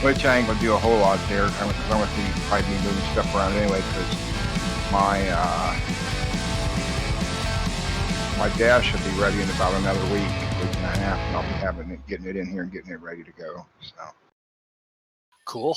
Which I ain't gonna do a whole lot there. I'm gonna probably be moving stuff around anyway because my dash should be ready in about another week and a half, and I'll be getting it in here and getting it ready to go. So cool.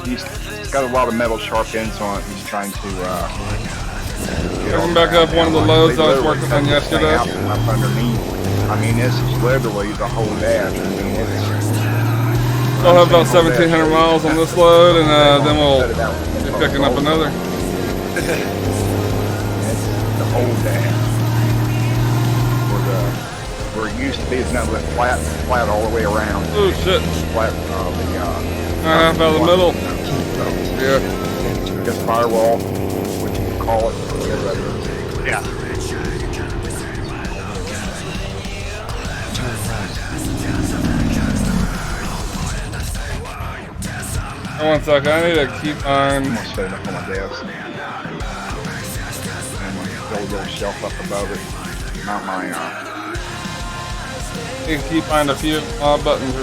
He's got a lot of metal sharp ends on it. He's trying to Picking back up one of the loads I was working on yesterday. Up underneath. I mean, this is literally the whole dash. I mean, I'll have about 1,700 miles on this load, and then we'll be picking up another. It's the whole dash. Where it used to be, it's now flat all the way around. Oh shit! Flat, half out of the middle. Yeah. Just firewall, what you call it. Yeah. One second, I need to keep on. I'm gonna set it up on my desk. I'm gonna build a little shelf up above it. Not my You can keep behind a few buttons.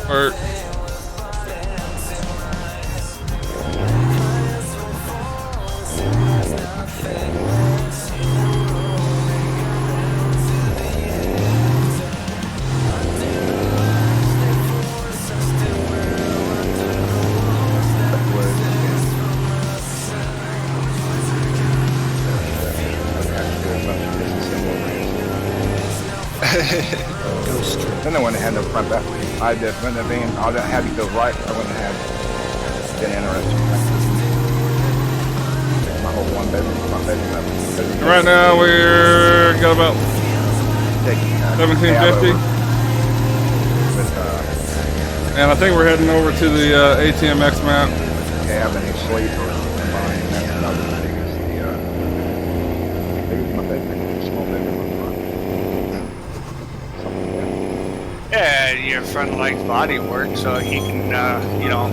Or then I wouldn't have had no front back. I just wouldn't have been. I would have had to go right. I wouldn't have been interested. My whole one bedroom. right now we're got about 1750, and I think we're heading over to the ATMX map. Cab and a sleep or combined. That's another thing. Is the biggest my bedroom, small bedroom. Yeah, your friend likes body work, so he can,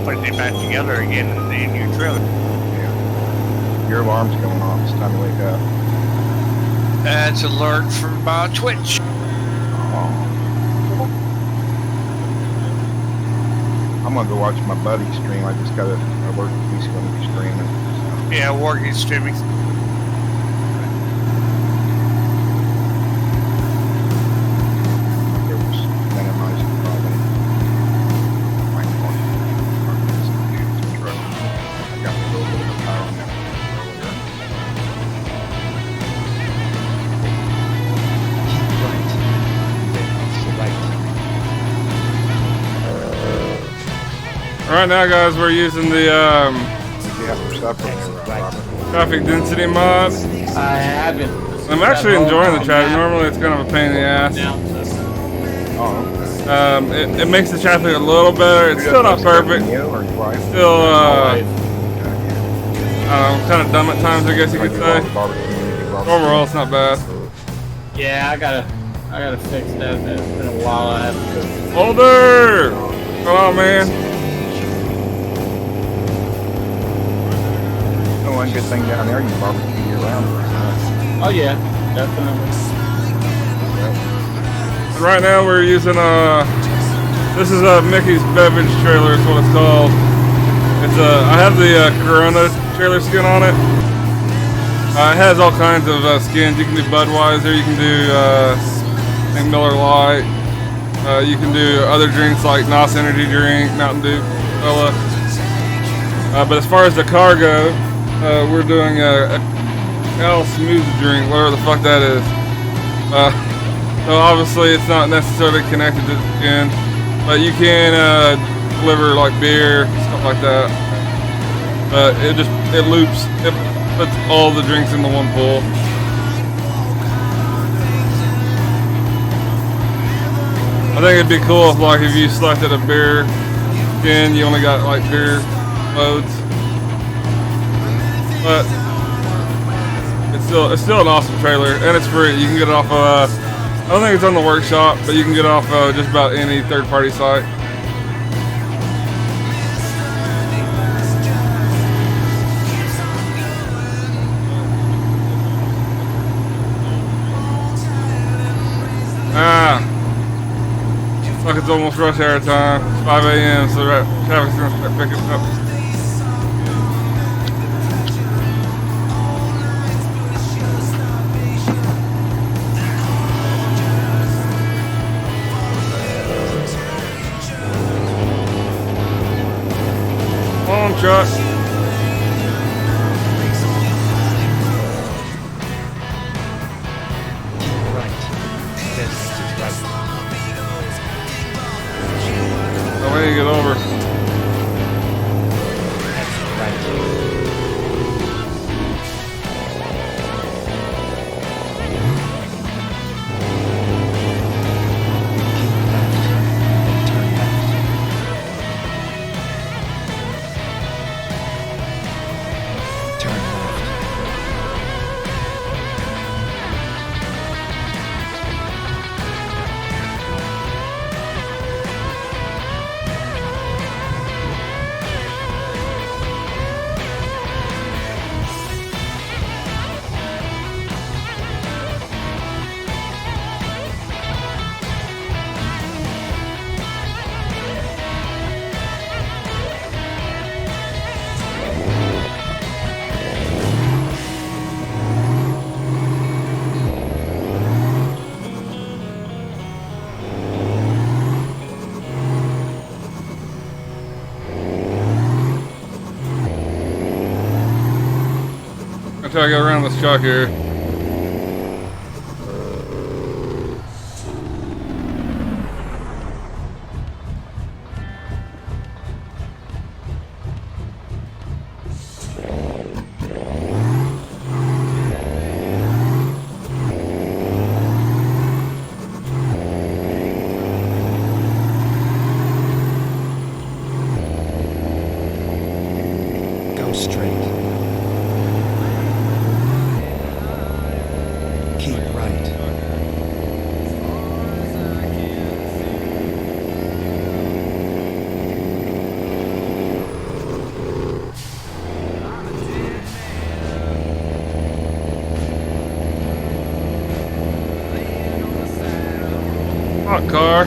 put it back together again in your trailer. Yeah. Your alarm's going off. It's time to wake up. That's alert from Twitch. Oh. I'm gonna go watch my buddy stream. I just got an alert that he's gonna be streaming. So. Yeah, Worggy streaming. Right now, guys, we're using the traffic density mod. I haven't. I'm actually enjoying the traffic. Normally, it's kind of a pain in the ass. It makes the traffic a little better. It's still not perfect. Still, kind of dumb at times, I guess you could say. Overall, it's not bad. Yeah, I gotta fix that. It's been a while. I haven't. Older! Come on, man. One good thing down there, you barbecue year round. Oh yeah, definitely. Right now we're using This is a Mickey's Beverage trailer, is what it's called. It's I have the Corona trailer skin on it. It has all kinds of skins. You can do Budweiser, you can do I think Miller Lite. You can do other drinks like NOS Energy Drink, Mountain Dew, Cola. But as far as the cargo, we're doing a Cal Smooth Drink, whatever the fuck that is. So obviously it's not necessarily connected to the skin, but you can deliver like beer, stuff like that. It loops, it puts all the drinks into one pool. I think it'd be cool if like if you selected a beer skin, you only got like beer loads. But it's still an awesome trailer, and it's free. You can get it off of I don't think it's on the workshop, but you can get it off just about any third-party site. Fuck, it's almost rush hour time. It's 5 a.m., so traffic's gonna start picking up. Come on, truck. Oh, we need to get over. Try to go around this truck here. Go straight. Keep right. Hot car.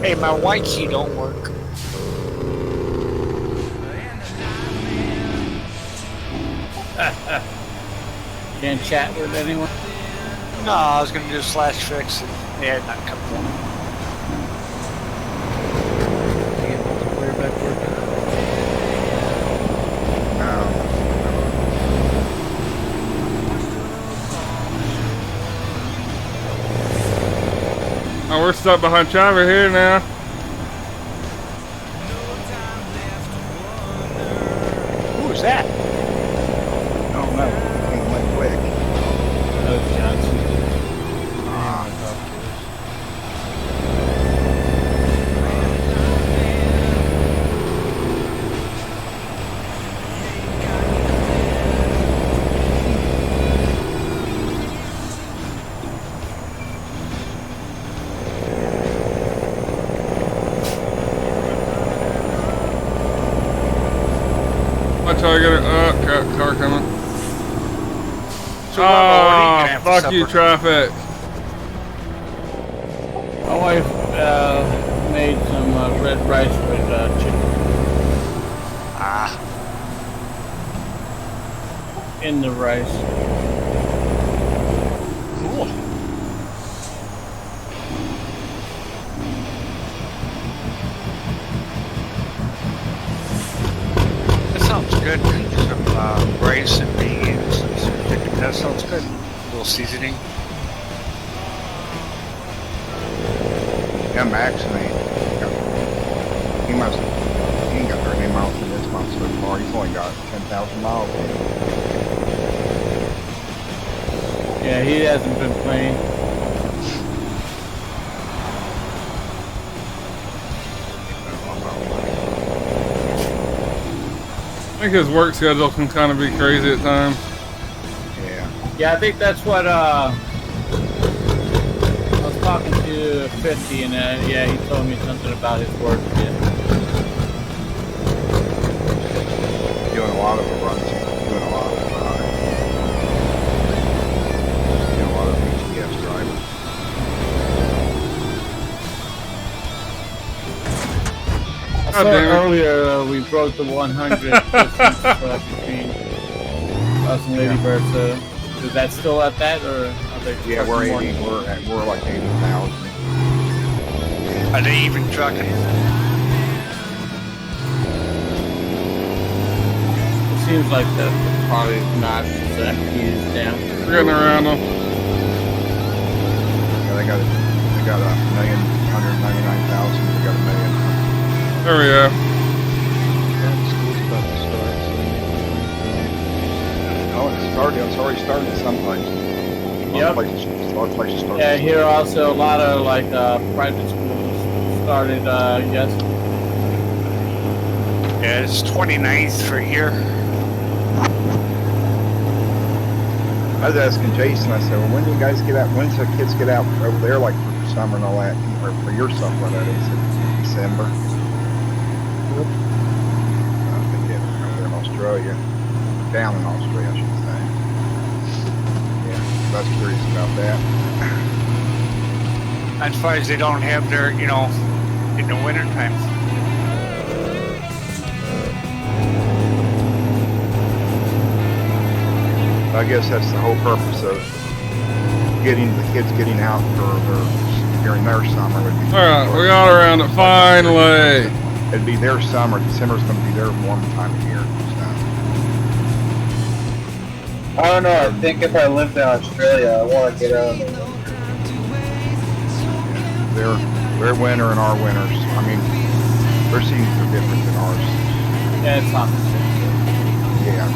Hey, my white key don't work. Can't chat with anyone. No, I was gonna do /fix and it had not come down. Oh, we're stuck behind Trevor here now. Who was that? I don't know. It went quick. Oh, Johnson. Watch how I get it. Crap, car coming. So, what are you gonna Oh, have for fuck you, supper? traffic. My wife made some red rice with chicken Ah, in the rice. cool. That sounds good. Some rice and beans and some chicken. That sounds good. A little seasoning. Yeah, Max, mate. He ain't got very many miles in this month so far. He's only got 10,000 miles. Yeah, he hasn't been playing. I think his work schedule can kind of be crazy at times. Yeah. Yeah, I think that's what I was talking to 50, and yeah, he told me something about his work. Yeah. Doing a lot of runs. Doing a lot of BTS driving. I God saw damn it. earlier we broke the 100 distance between us and Lady Bird. So is that still at that, or are they Yeah, we're trucking 80. more? We're like 80,000. Are they even trucking? It seems like that probably not exactly is down. We're getting around them. Yeah, they got 1,199,000. We got 1 million. There we go. Oh, it's started. It's already started in some places. A lot of places started. Yeah, here also a lot of like private schools started yesterday. Yeah, it's 29th for here. I was asking Jason, I said, well, when do you guys get out? When's the kids get out over there, like for summer and all that, or for your summer, that is? He said December. They get over there in Australia. Down in Australia, I should say. Yeah, I was curious about that. As far as they don't have their, you know, in the wintertime. I guess that's the whole purpose of getting the kids getting out during their summer. Would be Alright, we got around it finally. It'd be their summer. December's going to be their warm time of year. So. I don't know. I think if I lived in Australia, I want to get out. Their winter and our winters. I mean, their seasons are different than ours. Yeah, it's hot. Yeah.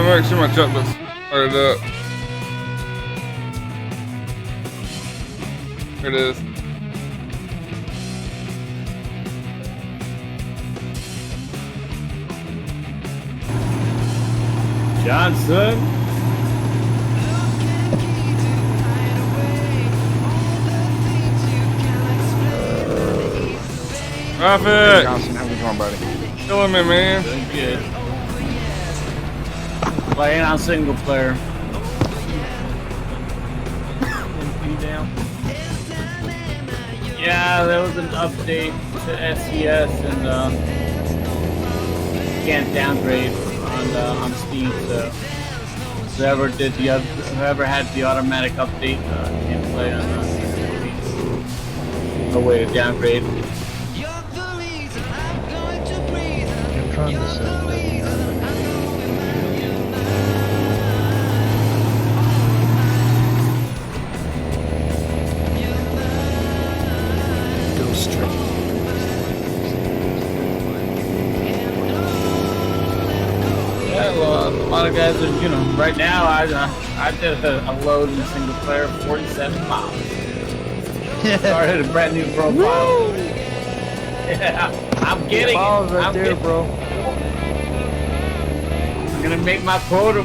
Make sure my truck looks started up. There it is. Johnson. Traffic! Johnson, how we doing, buddy? Killing me, man. Doing good. Playing on single player. Yeah, there was an update to SES, and you can't downgrade on Steam. So whoever had the automatic update can't play on Steam. no way to downgrade. I'm trying to set Go straight. Yeah, well, a lot of guys are, you know, right now I did a load in single player 47 miles. Started a brand new profile. Yeah, I'm getting Miles it. right I'm there, getting bro. I'm gonna make my quota.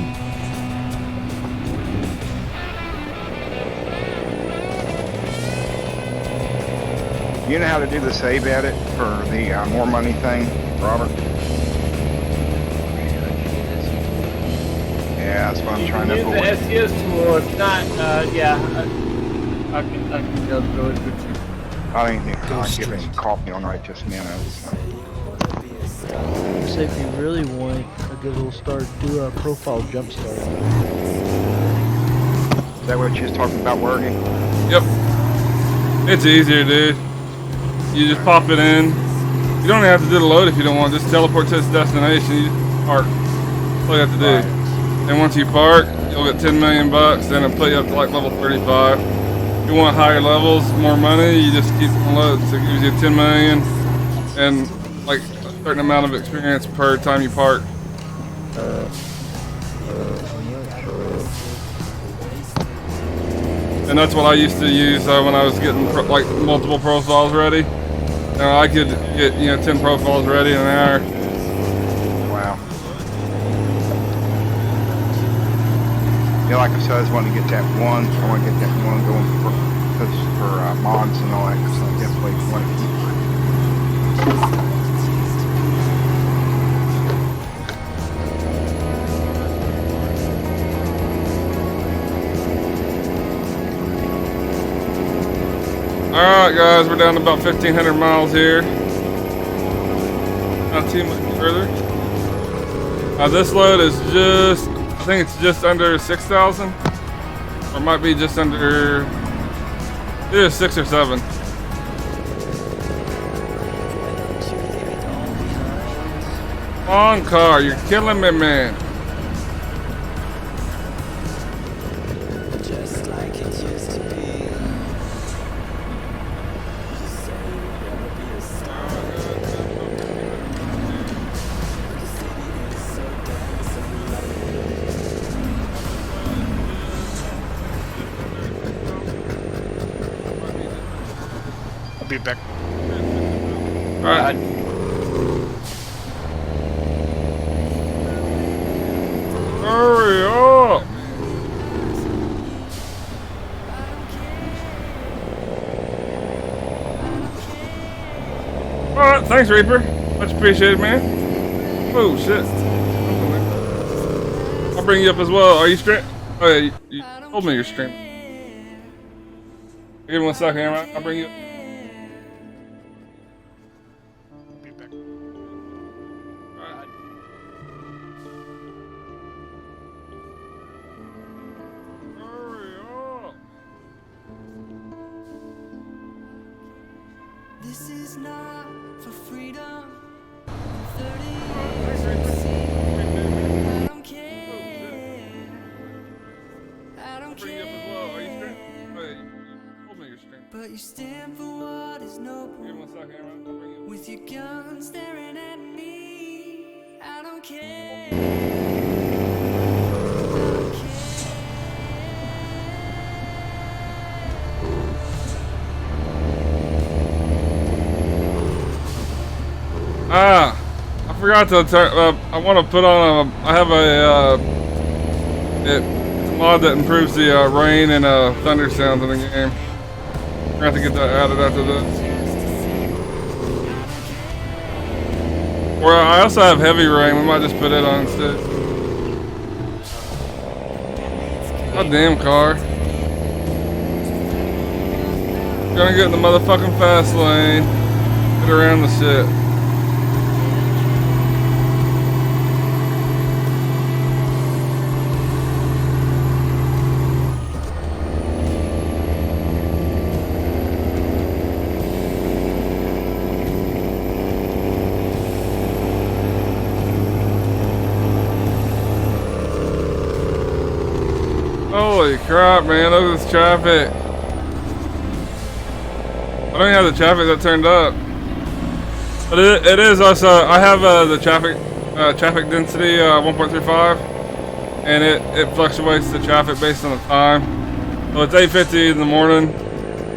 You know how to do the save edit for the more money thing, Robert? Yeah, that's what I'm You trying can to use the avoid. SES tool. It's not. Yeah, I can go through it with you. I didn't think I'd get this coffee on right just minute. So. So if you really want a good little start, do a profile jump start. Is that what you was talking about, Worggy? Yep. It's easier, dude. You just pop it in. You don't even have to do the load if you don't want. Just teleport to its destination. You just park. That's all you have to do. And once you park, you'll get 10 million bucks. Then it'll put you up to like level 35. If you want higher levels, more money, you just keep on loading. So it gives you 10 million and like a certain amount of experience per time you park. And that's what I used to use when I was getting like multiple profiles ready. I could get 10 profiles ready in an hour. Wow. Yeah, like I said, I just want to get that one. I want to get that one going for mods and all that. Because I definitely want to keep. Alright guys, we're down to about 1,500 miles here. Not too much further. This load is just, I think it's just under 6,000. Or it might be just under, either 6 or 7. Come on car, you're killing me, man. Be back. Alright. Hurry up! Alright, thanks Reaper. Much appreciated, man. Oh shit. I'll bring you up as well. Are you stream? Oh yeah, you told me you're streaming. Give me 1 second, alright? I'll bring you up. Be back. Alright. Hurry up! This is not for freedom. 30 Thanks, years Reaper. of sin. I don't care. I I'll don't bring you up as well. Are you streaming? care. Oh yeah, you told me you're streaming. But you stand for what is Give me noble. 1 second, alright? I'll bring you up. With your gun staring at me. I don't care. I don't care. I forgot to turn. I want to put on a. I have a. It's a mod that improves the rain and thunder sounds in the game. We're gonna have to get that added after this. Or I also have heavy rain. We might just put it on instead. God damn car. Gonna get in the motherfucking fast lane. Get around the shit. Holy crap, man! Look at this traffic. I don't even have the traffic that turned up. But it is also. I have the traffic density 1.35, and it fluctuates the traffic based on the time. So it's 8:50 in the morning.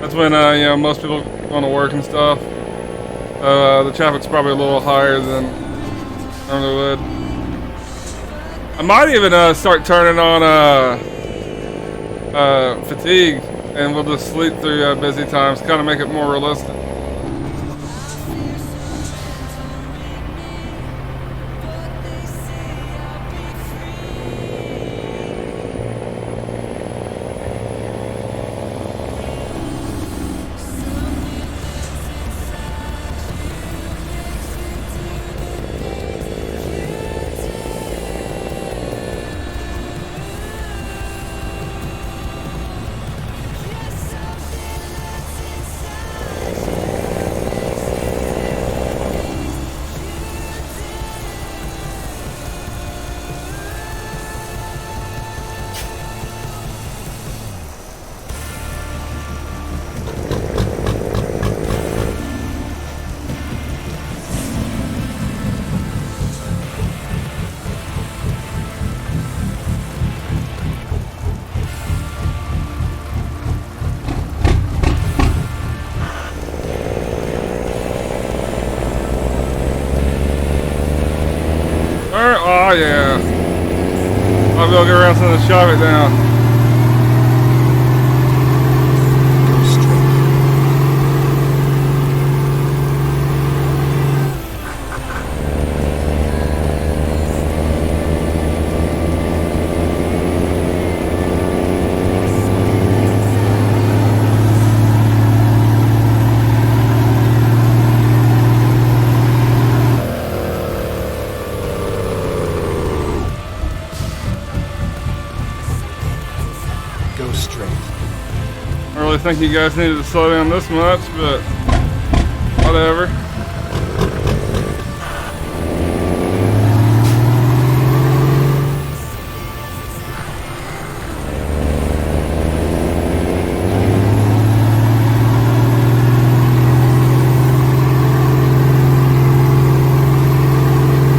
That's when you know, most people go to work and stuff. The traffic's probably a little higher than normally would. I might even start turning on fatigue, and we'll just sleep through busy times, kind of make it more realistic. Oh yeah. I'll be able to get around some of the traffic now. I really think you guys needed to slow down this much, but whatever.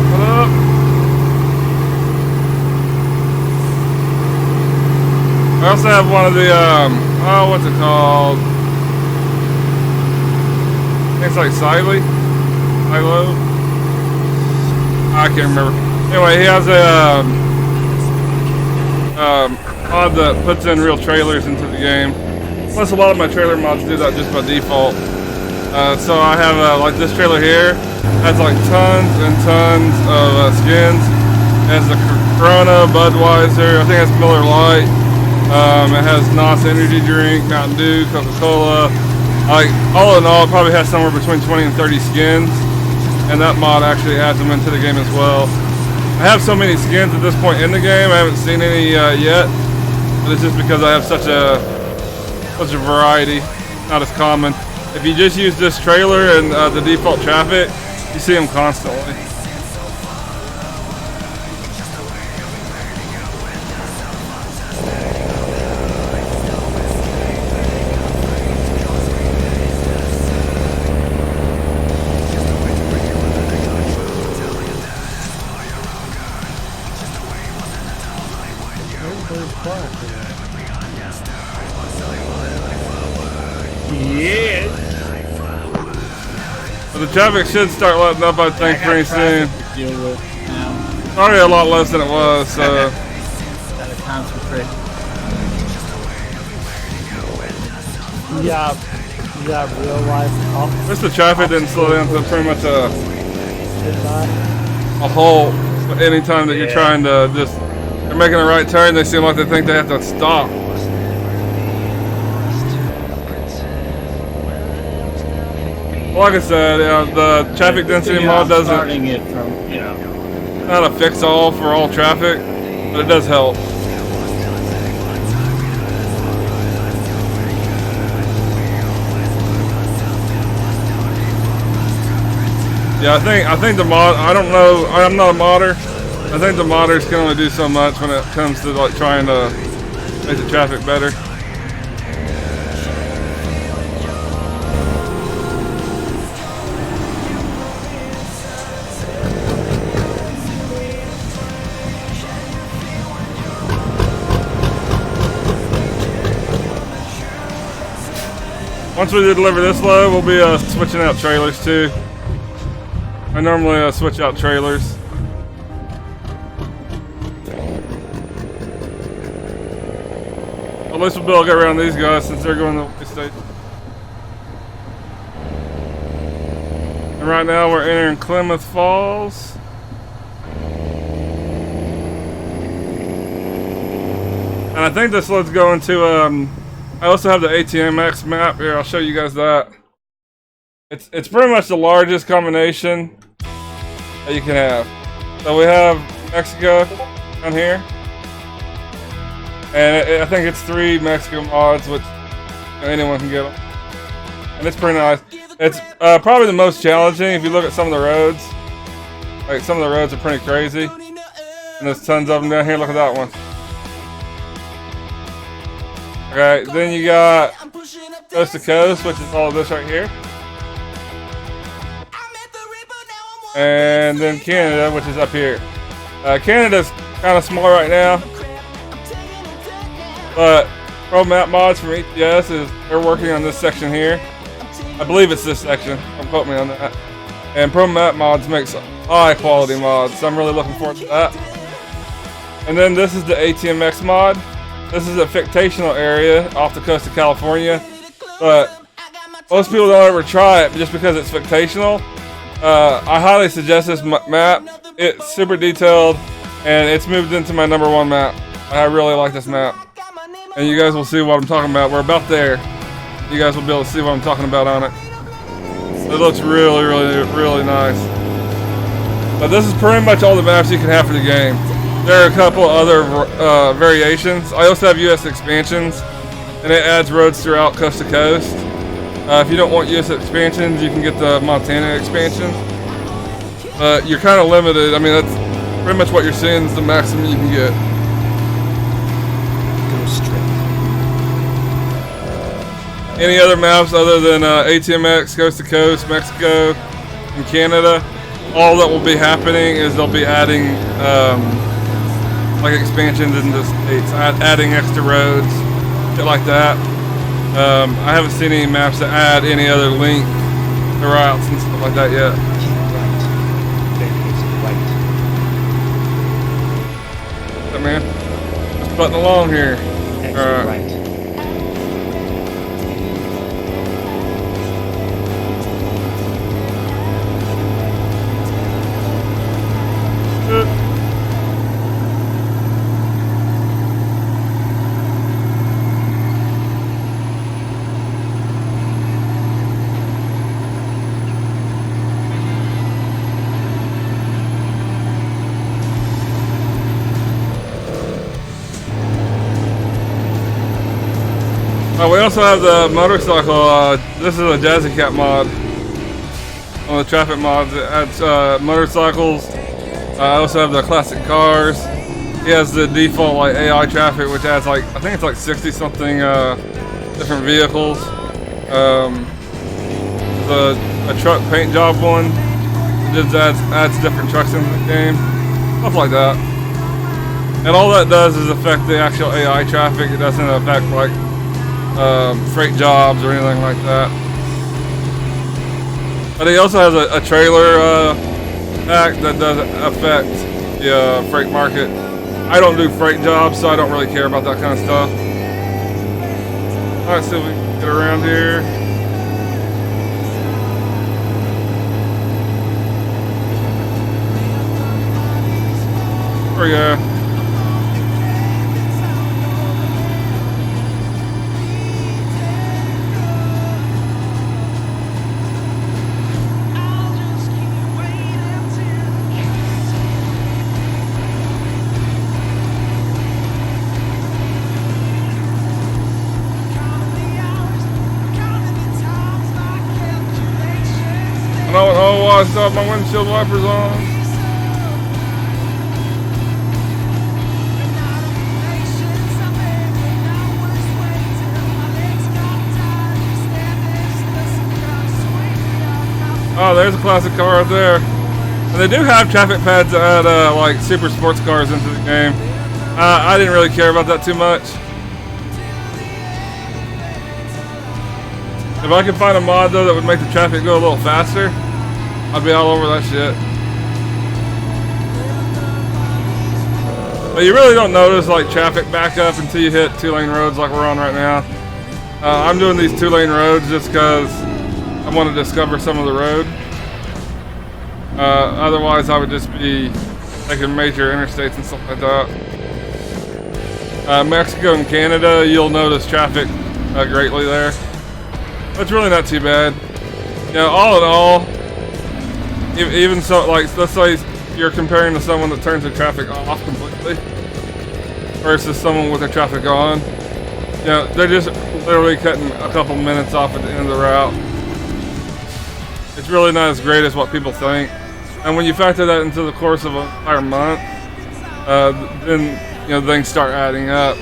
What up? I also have one of the oh, what's it called? I think it's like Silo. I can't remember. Anyway, he has a mod that puts in real trailers into the game. Plus, a lot of my trailer mods do that just by default. So I have like this trailer here has like tons and tons of skins. It has the Corona, Budweiser. I think it's Miller Lite. It has NOS energy drink, Mountain Dew, Coca-Cola. Like, all in all, it probably has somewhere between 20 and 30 skins. And that mod actually adds them into the game as well. I have so many skins at this point in the game, I haven't seen any yet. But it's just because I have such a variety, not as common. If you just use this trailer and the default traffic, you see them constantly. Yeah. But the traffic should start letting up, I think, pretty soon. To deal with now. Already a lot less than it was, so. Gotta concentrate. Yeah, real life. Just the traffic didn't slow down to pretty much a halt. Anytime that you're trying to just, they're making a right turn, they seem like they think they have to stop. Like I said, the traffic density mod doesn't. Starting it from, you know. Not a fix-all for all traffic, but it does help. Yeah, I think the mod. I don't know. I'm not a modder. I think the modders can only do so much when it comes to like trying to Makes the traffic better. Once we deliver this load, we'll be switching out trailers too. I normally switch out trailers. At least we'll be able to get around these guys since they're going to the station. And right now we're entering Klamath Falls. And I think this load's going to I also have the ATMX map here. I'll show you guys that. It's pretty much the largest combination that you can have. So we have Mexico down here, and I think it's 3 Mexico mods, which anyone can get them. And it's pretty nice. It's probably the most challenging if you look at some of the roads. Like some of the roads are pretty crazy, and there's tons of them down here. Look at that one. Okay, then you got coast to coast, which is all of this right here. And then Canada, which is up here. Canada's kind of small right now, but Pro Map Mods from ETS they're working on this section here. I believe it's this section. Don't quote me on that. And Pro Map Mods makes high quality mods, so I'm really looking forward to that. And then this is the ATMX mod. This is a fictional area off the coast of California, but most people don't ever try it just because it's fictional. I highly suggest this map. It's super detailed, and it's moved into my #1 map. I really like this map, and you guys will see what I'm talking about. We're about there. You guys will be able to see what I'm talking about on it. It looks really, really, really nice. But this is pretty much all the maps you can have for the game. There are a couple other variations. I also have US expansions, and it adds roads throughout coast to coast. If you don't want US expansions, you can get the Montana expansion. But you're kind of limited. I mean, that's pretty much what you're seeing is the maximum you can get. Go straight. Any other maps other than ATMX, coast to coast, Mexico, and Canada, all that will be happening is they'll be adding like expansions in the states, adding extra roads, shit like that. I haven't seen any maps that add any other link to routes and stuff like that yet. Keep right. Then it's right. Hey, man, just button along here. Exit Alright. right. We also have the motorcycle. This is a Jazzy Cat mod on the traffic mods. It adds motorcycles. I also have the classic cars. He has the default like AI traffic, which adds like I think it's like 60 something different vehicles. A truck paint job one just adds different trucks into the game, stuff like that. And all that does is affect the actual AI traffic. It doesn't affect like freight jobs or anything like that. But he also has a trailer pack that does affect the freight market. I don't do freight jobs, so I don't really care about that kind of stuff. Alright, so we can get around here. There we go. Oh, I still have my windshield wipers on. Oh, there's a classic car right there. And they do have traffic pads that add like super sports cars into the game. I didn't really care about that too much. If I could find a mod though that would make the traffic go a little faster, I'd be all over that shit. But you really don't notice like traffic backup until you hit 2-lane roads like we're on right now. I'm doing these 2-lane roads just because I want to discover some of the road. Otherwise, I would just be taking major interstates and stuff like that. Mexico and Canada, you'll notice traffic greatly there. It's really not too bad. You know, all in all, even so, like, let's say you're comparing to someone that turns their traffic off completely versus someone with their traffic on. You know, they're just literally cutting a couple minutes off at the end of the route. It's really not as great as what people think. And when you factor that into the course of an entire month, then, you know, things start adding up.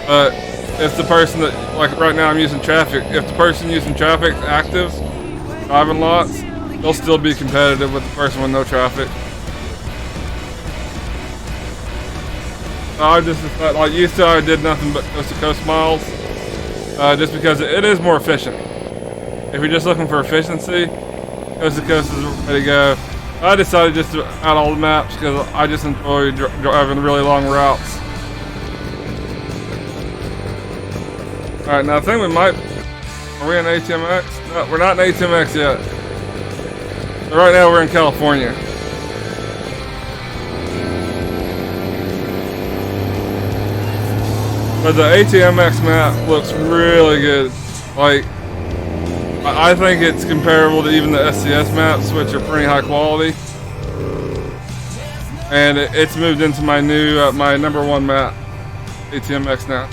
But if the person that, like right now I'm using traffic, if the person using traffic is active, driving lots, they'll still be competitive with the person with no traffic. I just, like used to, I did nothing but coast to coast miles, just because it is more efficient. If you're just looking for efficiency, coast to coast is the way to go. I decided just to add all the maps because I just enjoy driving really long routes. Alright, now I think we might... Are we in ATMX? No, we're not in ATMX yet. So right now we're in California. But the ATMX map looks really good. Like, I think it's comparable to even the SCS maps, which are pretty high quality. And it's moved into my new, my #1 map, ATMX now.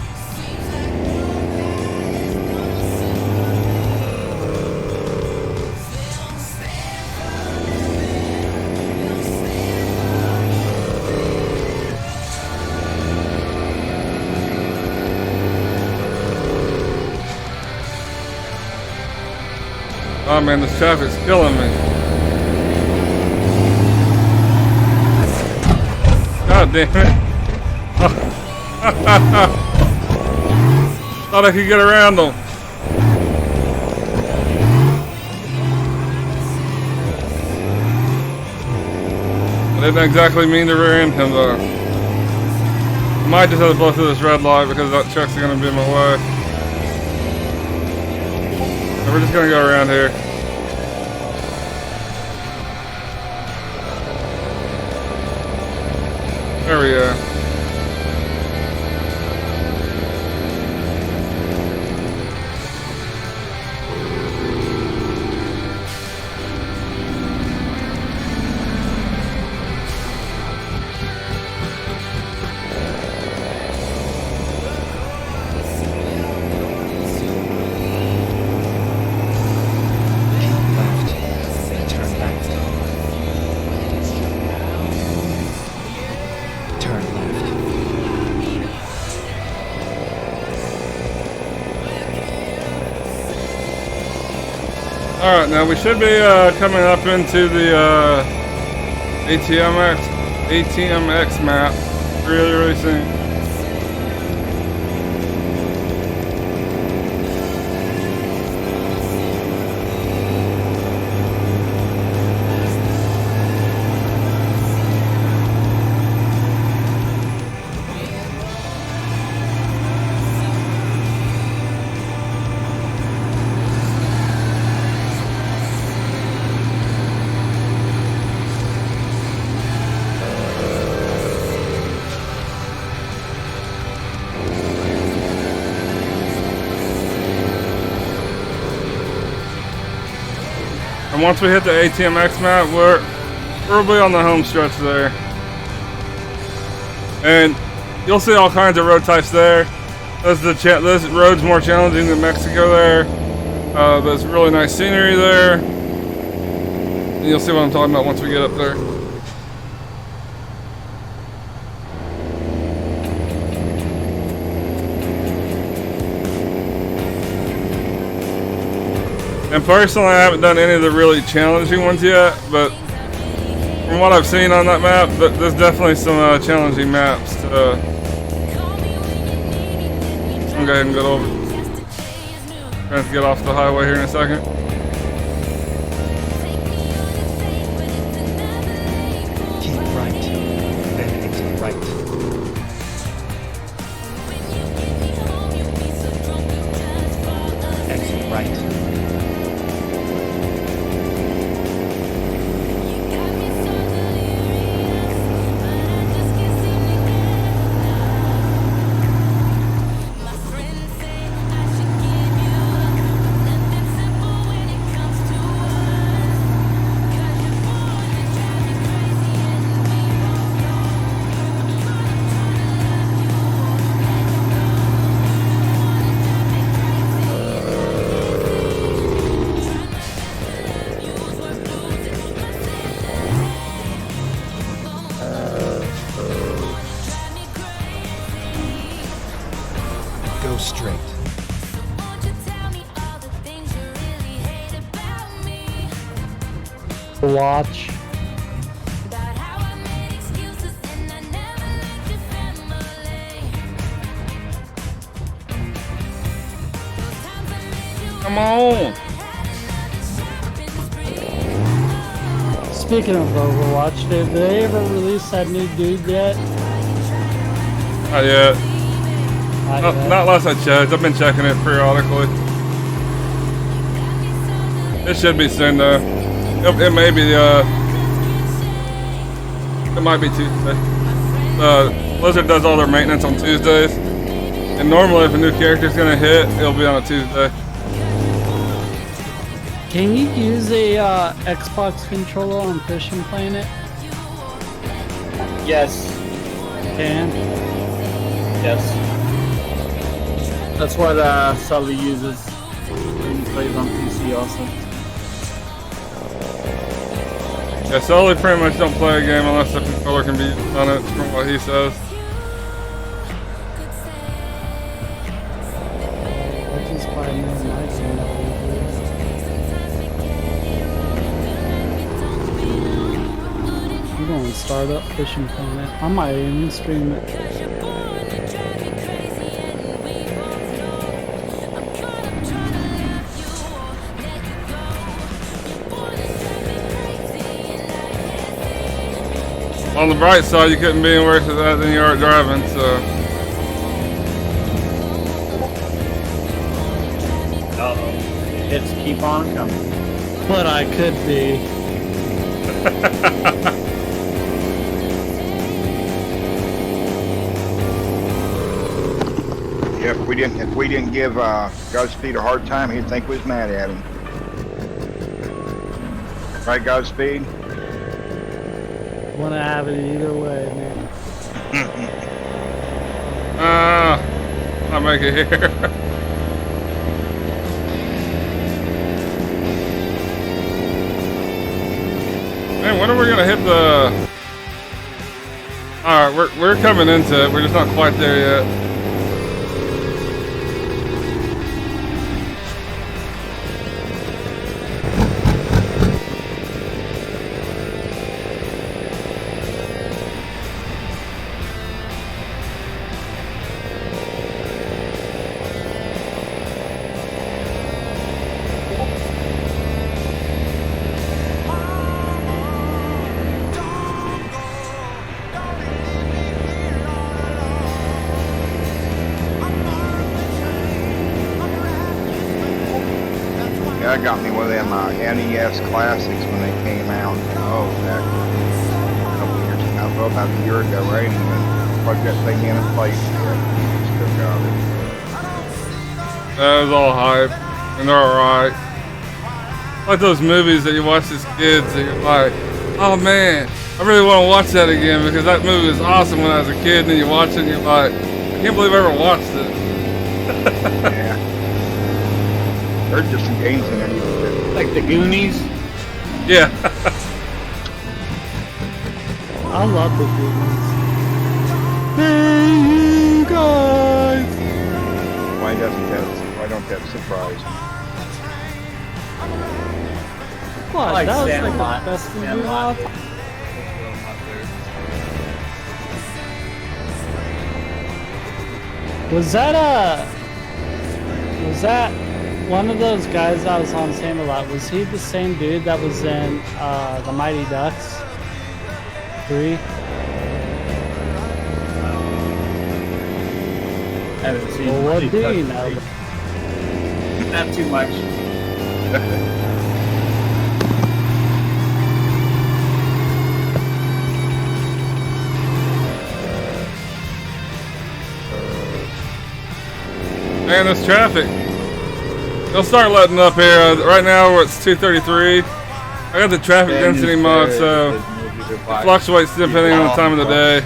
Oh man, this traffic's killing me. God damn it. Thought I could get around them. I didn't exactly mean to rear end him though. I might just have to blow through this red light because that truck's gonna be in my way. We're just gonna go around here. There we go. Alright, now we should be coming up into the ATMX map really soon. And once we hit the ATMX map, we'll be on the home stretch there. And you'll see all kinds of road types there. This road's more challenging than Mexico there. There's really nice scenery there. And you'll see what I'm talking about once we get up there. And personally, I haven't done any of the really challenging ones yet, but from what I've seen on that map, there's definitely some challenging maps to... I'm going to go ahead and go over. Trying to get off the highway here in a second. Keep right. Then exit right. Exit right. Go straight. Watch. Come on! Speaking of Overwatch, did they ever release that new dude yet? Not yet. Not yet. Not unless I checked. I've been checking it periodically. It should be soon though. It may be it might be Tuesday. Blizzard does all their maintenance on Tuesdays, and normally if a new character's gonna hit, it'll be on a Tuesday. Can you use a Xbox controller on Fishing Planet? Yes. Can? Yes. That's what Sully uses when he plays on PC also. Yeah, Sully pretty much don't play a game unless the controller can be used on it, from what he says. I just buy more mics and I'm going to start up Fishing Planet. I might even stream it. On the bright side, you couldn't be any worse at that than you are at driving, so... Uh-oh. Hits keep on coming. But I could be. Yeah, if we didn't give Godspeed a hard time, he'd think we was mad at him. Right, Godspeed? Want to have it either way, man. I'll make it here. Man, when are we gonna hit the... Alright, we're coming into it, we're just not quite there yet. Yeah, I got me one of them NES classics when they came out. Oh, back a couple years ago, well, about a year ago, right? And then plugged that thing in and played it. Still got it. That was all hype, and they're alright. Like those movies that you watch as kids, and you're like, oh man, I really want to watch that again because that movie was awesome when I was a kid, and then you watch it and you're like, I can't believe I ever watched it. Yeah. There's just some games in there you can do. Like the Goonies? Yeah. I love the Goonies. Hey, you guys! Why don't that surprise me? What? I like That was like Sandlot. the best movie of Sandlot. all time. Was that one of those guys that was on Sandlot? Was he the same dude that was in the Mighty Ducks 3? I haven't seen Well, what Mighty do Ducks you know? 3. Not too much. Man, this traffic. They'll start letting up here. Right now it's 2:33. I got the traffic density mod, so it fluctuates depending on the time of the day.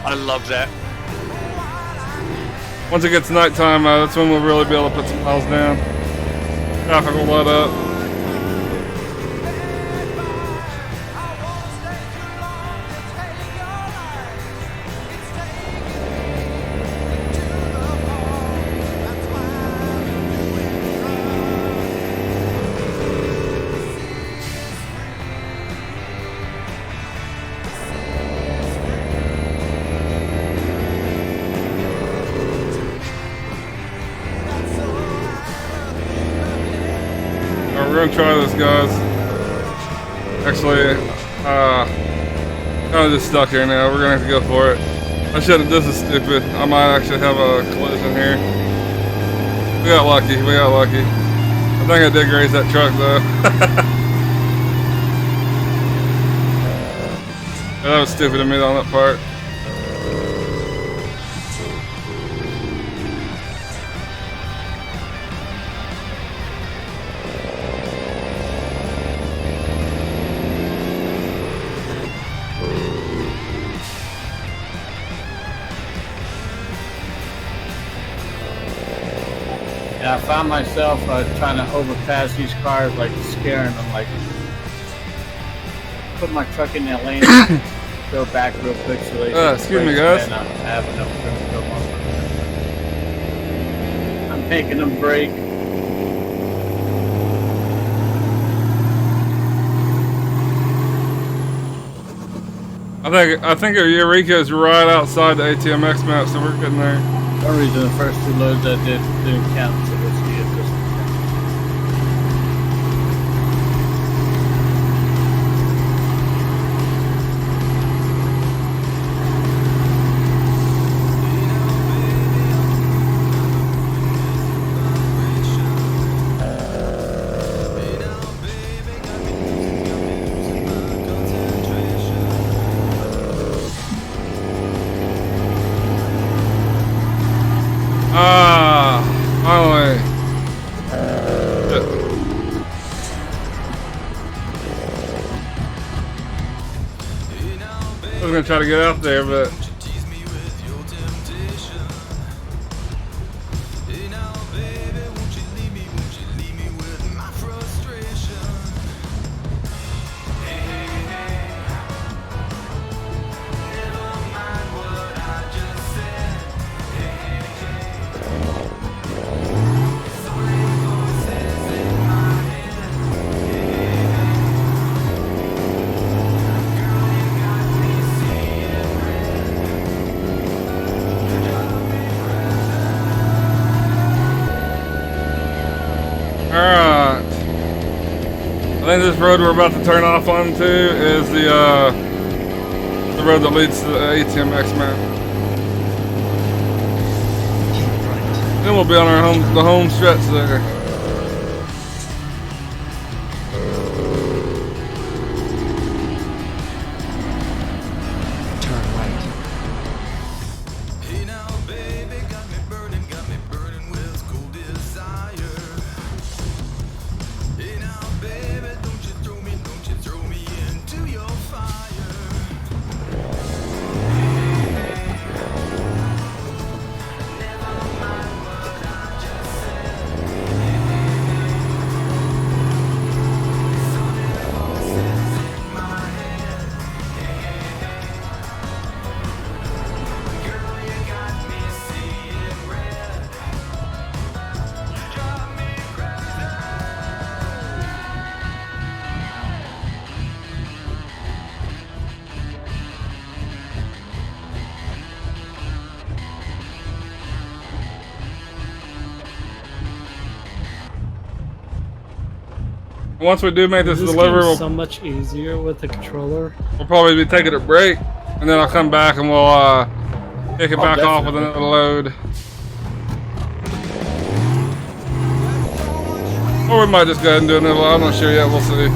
I love that. Once it gets nighttime, that's when we'll really be able to put some miles down. Traffic will let up. We're gonna try this, guys. Actually, kind of just stuck here now. We're gonna have to go for it. I shouldn't. This is stupid. I might actually have a collision here. We got lucky. We got lucky. I think I did graze that truck though. Yeah, that was stupid of me on that part. And I found myself trying to overpass these cars, like scaring them, like put my truck in that lane, go back real quick so they can excuse me, brake, guys. and I have enough room to go on. I'm making them brake. I think Eureka's right outside the ATMX map, so we're getting there. For some reason, the first two loads I did didn't count, so we'll see if this one Finally. I was gonna try to get out there, but alright. I think this road we're about to turn off onto is the road that leads to the ATMX map. Keep right. Then we'll be on our the home stretch there. Turn right. once we do make this This delivery, game's we'll so much easier with the controller. probably be taking a break, and then I'll come back and we'll kick it back off with definitely. another load. Or we might just go ahead and do another load. I'm not sure yet. We'll see.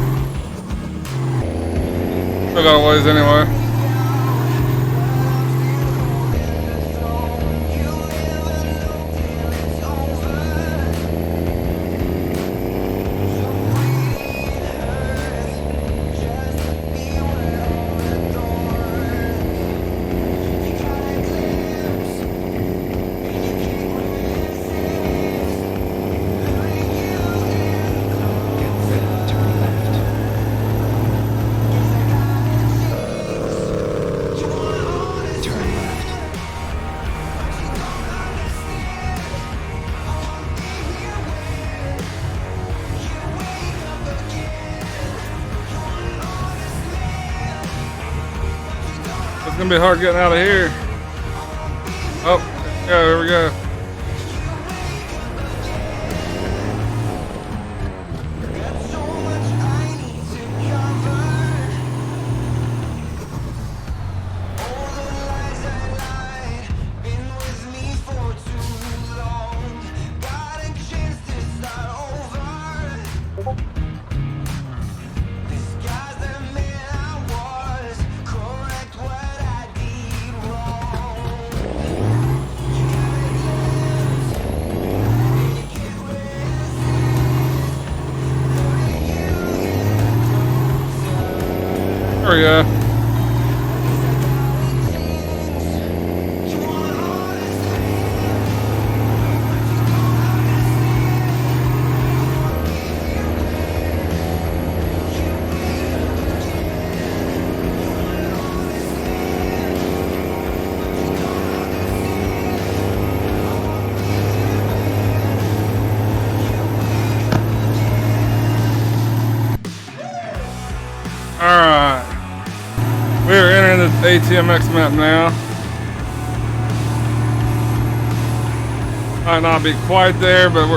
Still got a ways anyway. Get ready, turn left. Turn left. It's gonna be hard getting out of here. Oh, yeah, here we go. There we go. Alright. We are entering the ATMX map now. Might not be quite there, but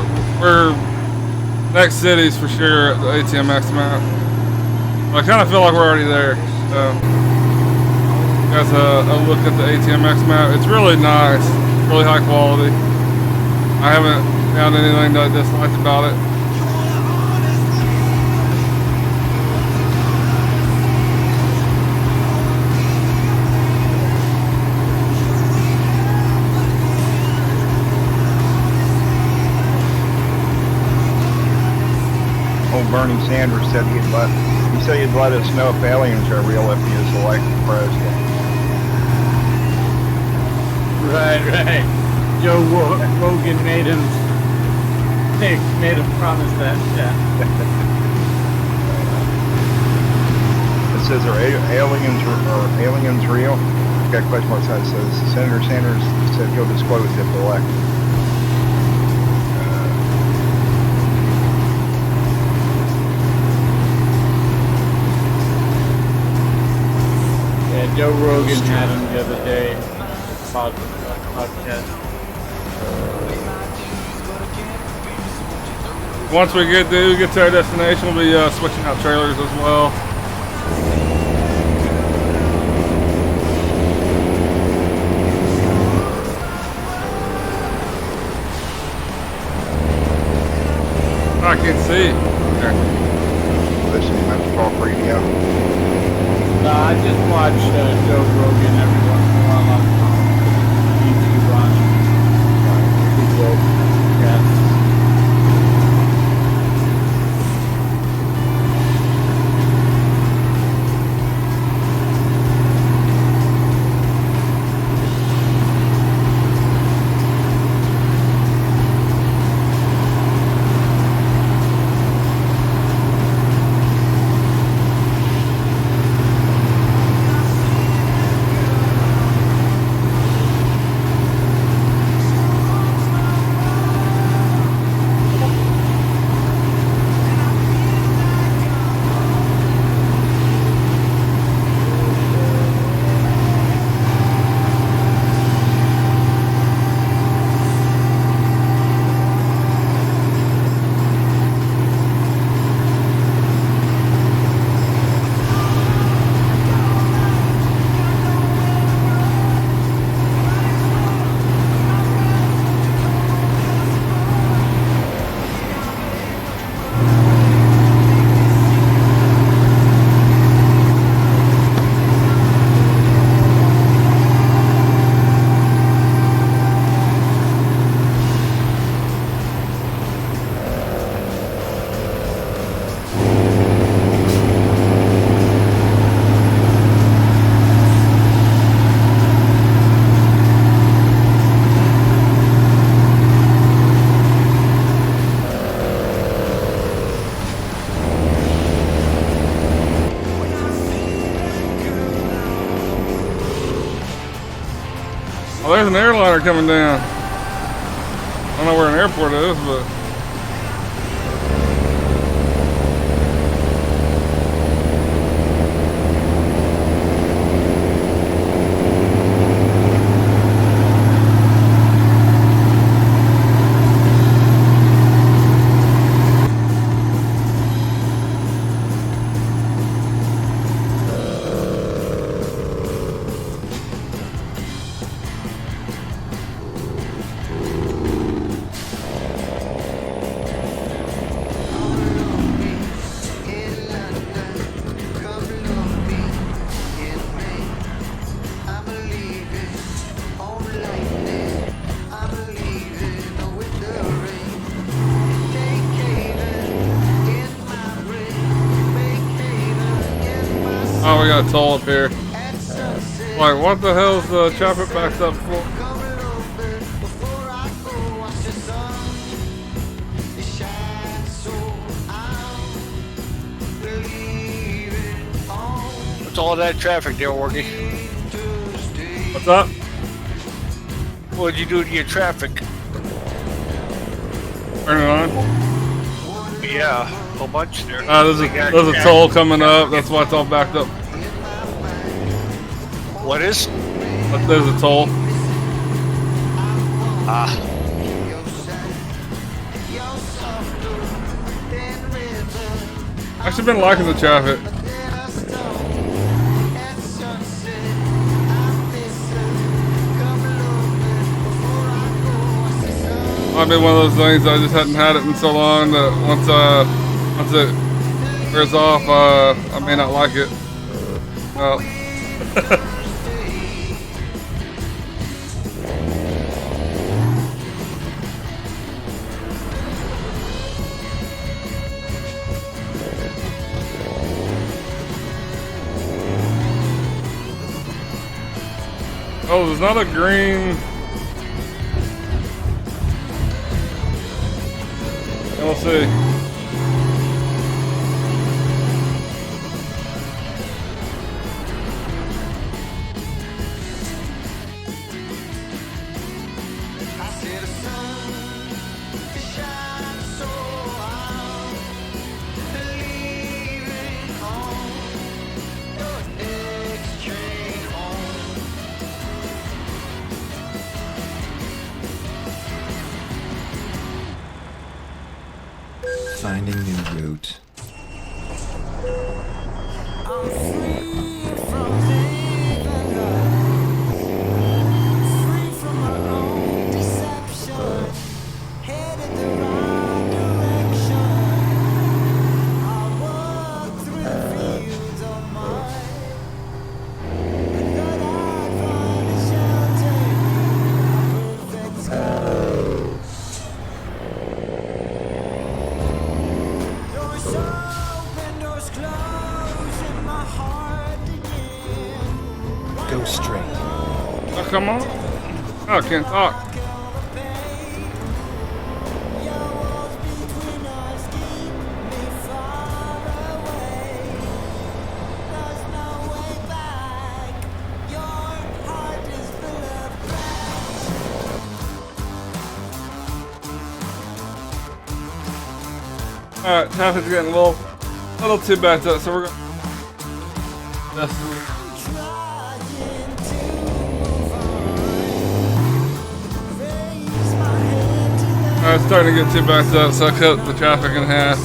we're next cities for sure at the ATMX map. I kind of feel like we're already there. So, guys, a look at the ATMX map. It's really nice, really high quality. I haven't found anything that I disliked about it. Old Bernie Sanders said he'd let us know if aliens are real if he was elected president. Right. Joe Rogan made him promise that. Yeah. It says, are aliens real? Got a question mark side. It says, Senator Sanders said he'll disclose if elected. Yeah, Joe Rogan had him the other day. Podcast. Once we get to our destination, we'll be switching out trailers as well. I can see. Okay. Listen to my talk radio. No, I just watch Joe Rogan every once in a while on YouTube on video. Yeah. Oh, there's an airliner coming down. I don't know where an airport is, but. Oh, we got a toll up here. Like, what the hell's the traffic backed up for? What's all that traffic there, Worgy? What's up? What'd you do to your traffic? Turn it on. Yeah, a whole bunch there. There's a toll coming up. That's why it's all backed up. What is? There's a toll. Ah. Actually been liking the traffic. Might be one of those things I just hadn't had it in so long that once it wears off, I may not like it. Well. Oh, there's not a green. We'll see. Finding new route. I'm free from living lies, free from my own deception, headed the right direction. I walk through fields of mine, and thought I'd find a shelter, a perfect sky. Doors open, doors close in my heart again. Go straight. Oh, come on. Oh, I can't talk. Your walls between us keep me far away. There's no way back. Your heart is full of cracks. Alright, traffic's getting a little too backed up, so we're gonna. That's Trying to move on. Raise my head to the alright, it's starting to get too backed up, so I cut the traffic in half.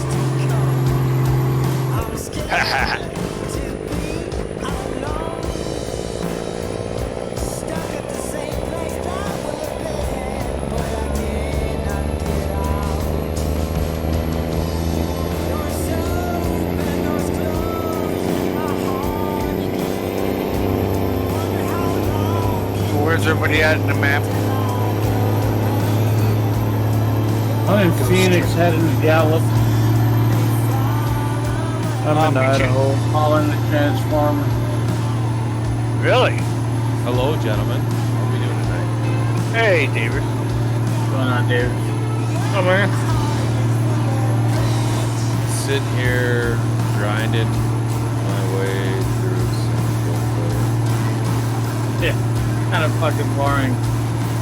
I'm scared to be alone. Stuck at the same place that we've been, but I cannot get out. Doors open, doors close in my heart again. Wonder how long Where's everybody at in the map? I'm in Phoenix, heading to Gallup. I'm in Idaho, hauling the transformer. Really? Hello, gentlemen. How are we doing tonight? Hey, David. What's going on, David? Oh man. Sitting here, grinding my way through single player. Yeah, kind of of fucking boring.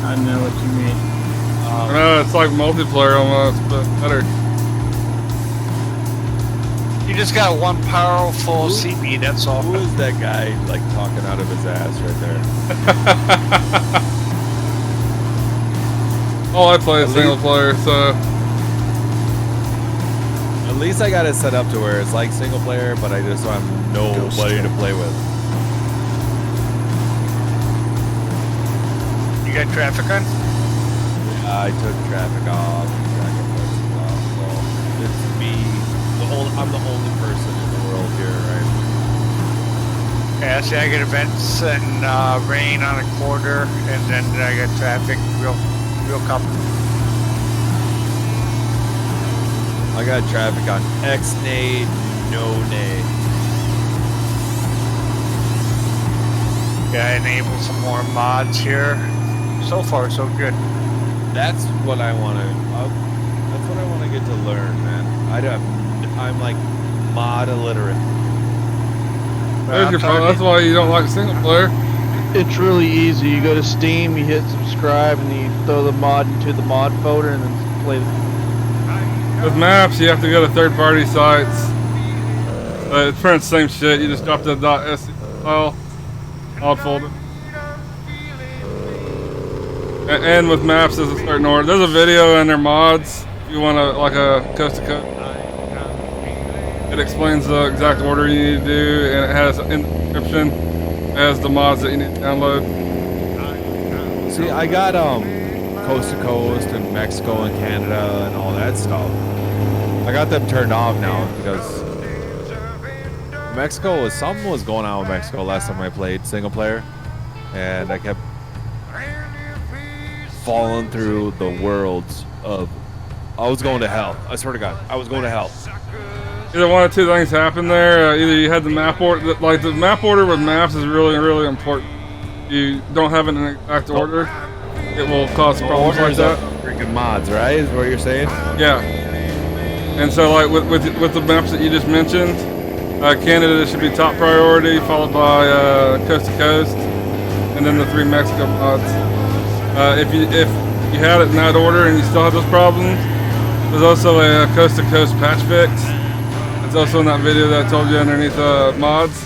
I know what you mean. I know, it's like multiplayer almost, but better. You just got one powerful CB, that's all. Who is that guy like talking out of his ass right there? Oh, I play a single player, so At least I got it set up to where it's like single player, but I just don't have nobody to play with. You got traffic on? I took traffic off, traffic places off, so it's me. I'm the only person in the world here, right? Yeah, see, I get events and rain on a quarter, and then I got traffic, real couple. I got traffic on X-nay, no-nay. Yeah, I enabled some more mods here. So far, so good. That's what I want to. That's what I want to get to learn, man. I'm like mod illiterate. there's your problem. That's why you don't like single player. It's really easy. You go to Steam, you hit subscribe, and you throw the mod into the mod folder, and then play. With maps, you have to go to third-party sites. It's pretty much the same shit. You just drop the .sc file, mod folder. And with maps, there's a certain order. There's a video in their mods. If you want to, like a coast to coast. It explains the exact order you need to do, and it has an description. It has the mods that you need to download. See, I got coast to coast and Mexico and Canada and all that stuff. I got them turned off now because something was going on with Mexico last time I played single player, and I kept falling through the worlds of. I was going to hell. I swear to God, I was going to hell. Either one of two things happened there. Either you had the map order, like the map order with maps is really, really important. You don't have it in an exact order, it will cause problems like that. Freaking mods, right? Is what you're saying? Yeah. And so, like with the maps that you just mentioned, Canada should be top priority, followed by coast to coast, and then the 3 Mexico mods. If you had it in that order and you still have those problems, there's also a coast to coast patch fix. It's also in that video that I told you underneath mods.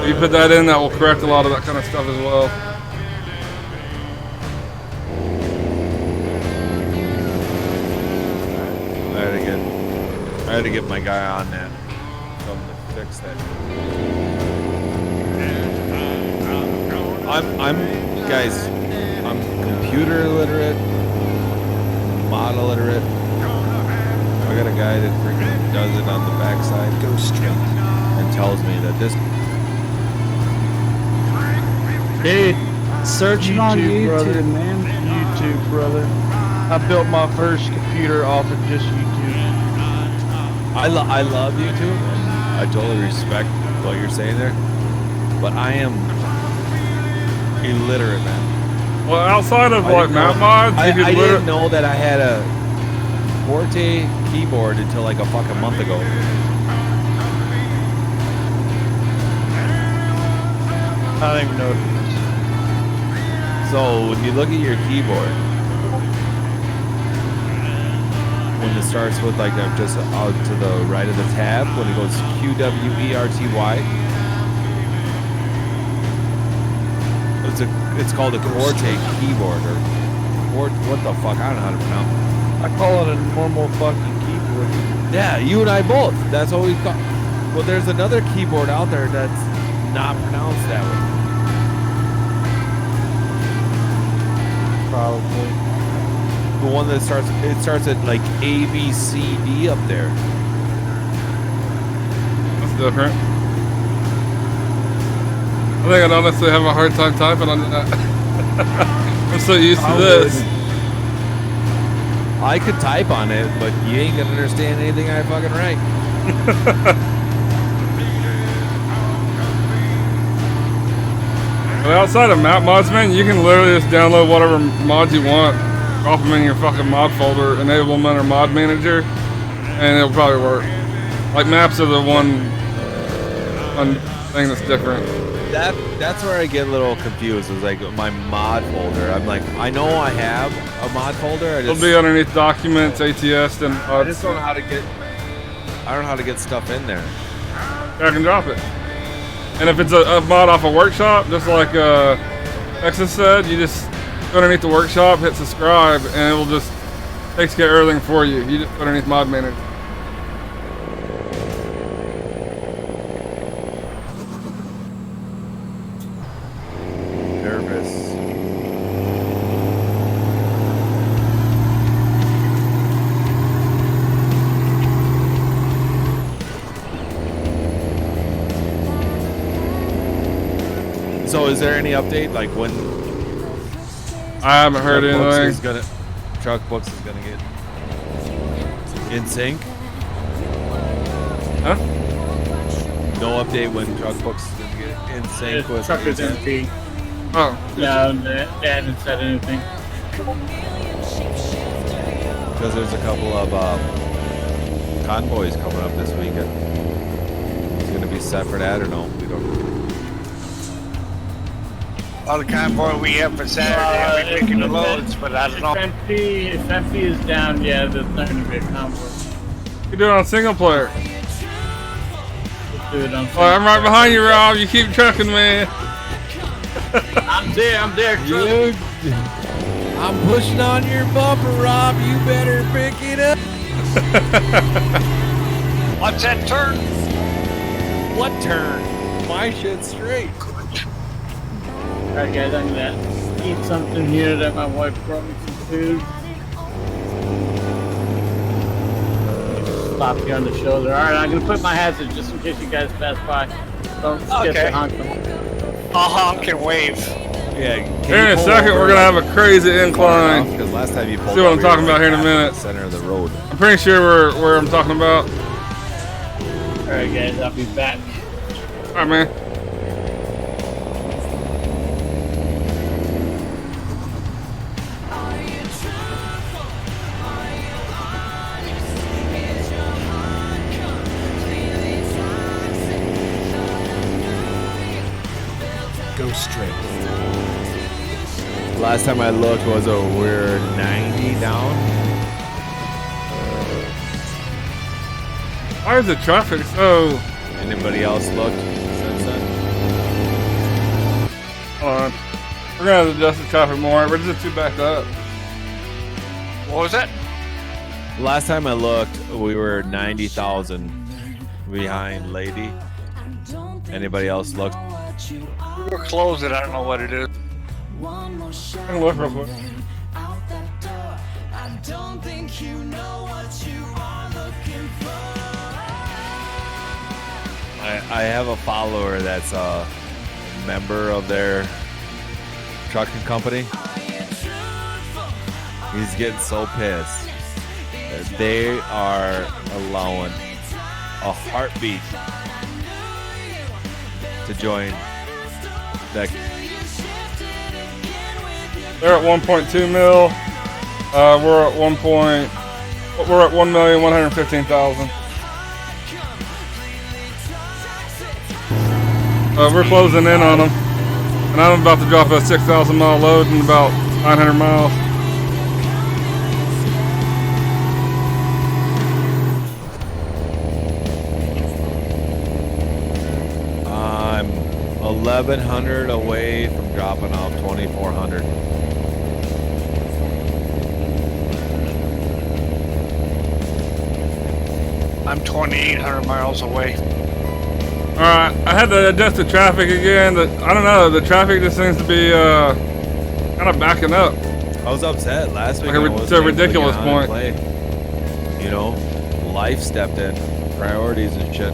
If you put that in, that will correct a lot of that kind of stuff as well. I had to get my guy on that. Tell him to fix that. Guys, I'm computer illiterate, mod illiterate. I got a guy that freaking does it on the backside. Go straight. And tells me that this. Hey, Searching on YouTube, brother. man. YouTube, brother. I built my first computer off of just YouTube. I love YouTube. I totally respect what you're saying there, but I am illiterate, man. Well, outside of like map mods, you I could didn't know that I had a Forte keyboard until like a fucking month ago. I don't even know what it is. So when you look at your keyboard, when it starts with like just out to the right of the tab, when it goes QWERTY, it's called a Forte keyboard, or what the fuck? I don't know how to pronounce it. I call it a normal fucking keyboard. Yeah, you and I both. That's what we call. Well, there's another keyboard out there that's not pronounced that way. Probably. The one that starts at like A, B, C, D up there. That's different. I think I'd honestly have a hard time typing on that. I'm so used to this. I could type on it, but you ain't gonna understand anything I fucking write. But outside of map mods, man, you can literally just download whatever mods you want, drop them in your fucking mod folder, enable them under mod manager, and it'll probably work. Like maps are the one thing that's different. That's where I get a little confused. Is like my mod folder. I'm like, I know I have a mod folder. It'll be underneath documents, ATS, and I just don't know how to get. I don't know how to get stuff in there. drag and drop it. And if it's a mod off a workshop, just like Texas said, you just go underneath the workshop, hit subscribe, and it will just takes care of everything for you. You just put underneath mod manager. Nervous. So is there any update? Like when I haven't heard anything. Truck Books is gonna get in sync? Huh? No update when Truck Books is gonna get in sync The with truck is empty. Oh. No, they haven't said anything. Because there's a couple of convoys coming up this weekend. It's gonna be set for that or no? We don't. All the convoy we have for Saturday, we're making the loads, but I don't know. If MP is down, yeah, there's not going to be a convoy. You do it on single player. Let's do it on Oh, I'm right behind you, Rob. You keep trucking, man. I'm there, Dude, I'm pushing on your bumper, Rob. You better pick it up. What's that turn? What turn? My shit's straight. Alright guys, I'm gonna eat something here that my wife brought me some food. Stop here on the shoulder. Alright, I'm gonna put my hazard just in case you guys pass by. Don't forget to honk them. I'll honk and wave. Yeah. Here in a second, we're gonna have a crazy incline. Because last time you pulled See what I'm over, talking you were about here in a like minute. Center of the road. I'm pretty sure we're where I'm talking about. Alright guys, I'll be back. Alright, man. Go straight. Last time I looked was we're 90 down. Why is the traffic so? Anybody else looked since then? Hold on. We're gonna have to adjust the traffic more. We're just too backed up. What was that? Last time I looked, we were 90,000 behind Lady. Anybody else looked? We're closing. I don't know what it is. I can look real quick. I have a follower that's a member of their trucking company. He's getting so pissed that they are allowing a heartbeat to join that. They're at 1.2 mil. We're at 1,115,000. We're closing in on them, and I'm about to drop a 6,000 mile load in about 900 miles. I'm 1,100 away from dropping off 2,400. I'm 2,800 miles away. Alright, I had to adjust the traffic again. I don't know, the traffic just seems to be kind of backing up. I was upset last week. It's a ridiculous point. You know, life stepped in, priorities and shit.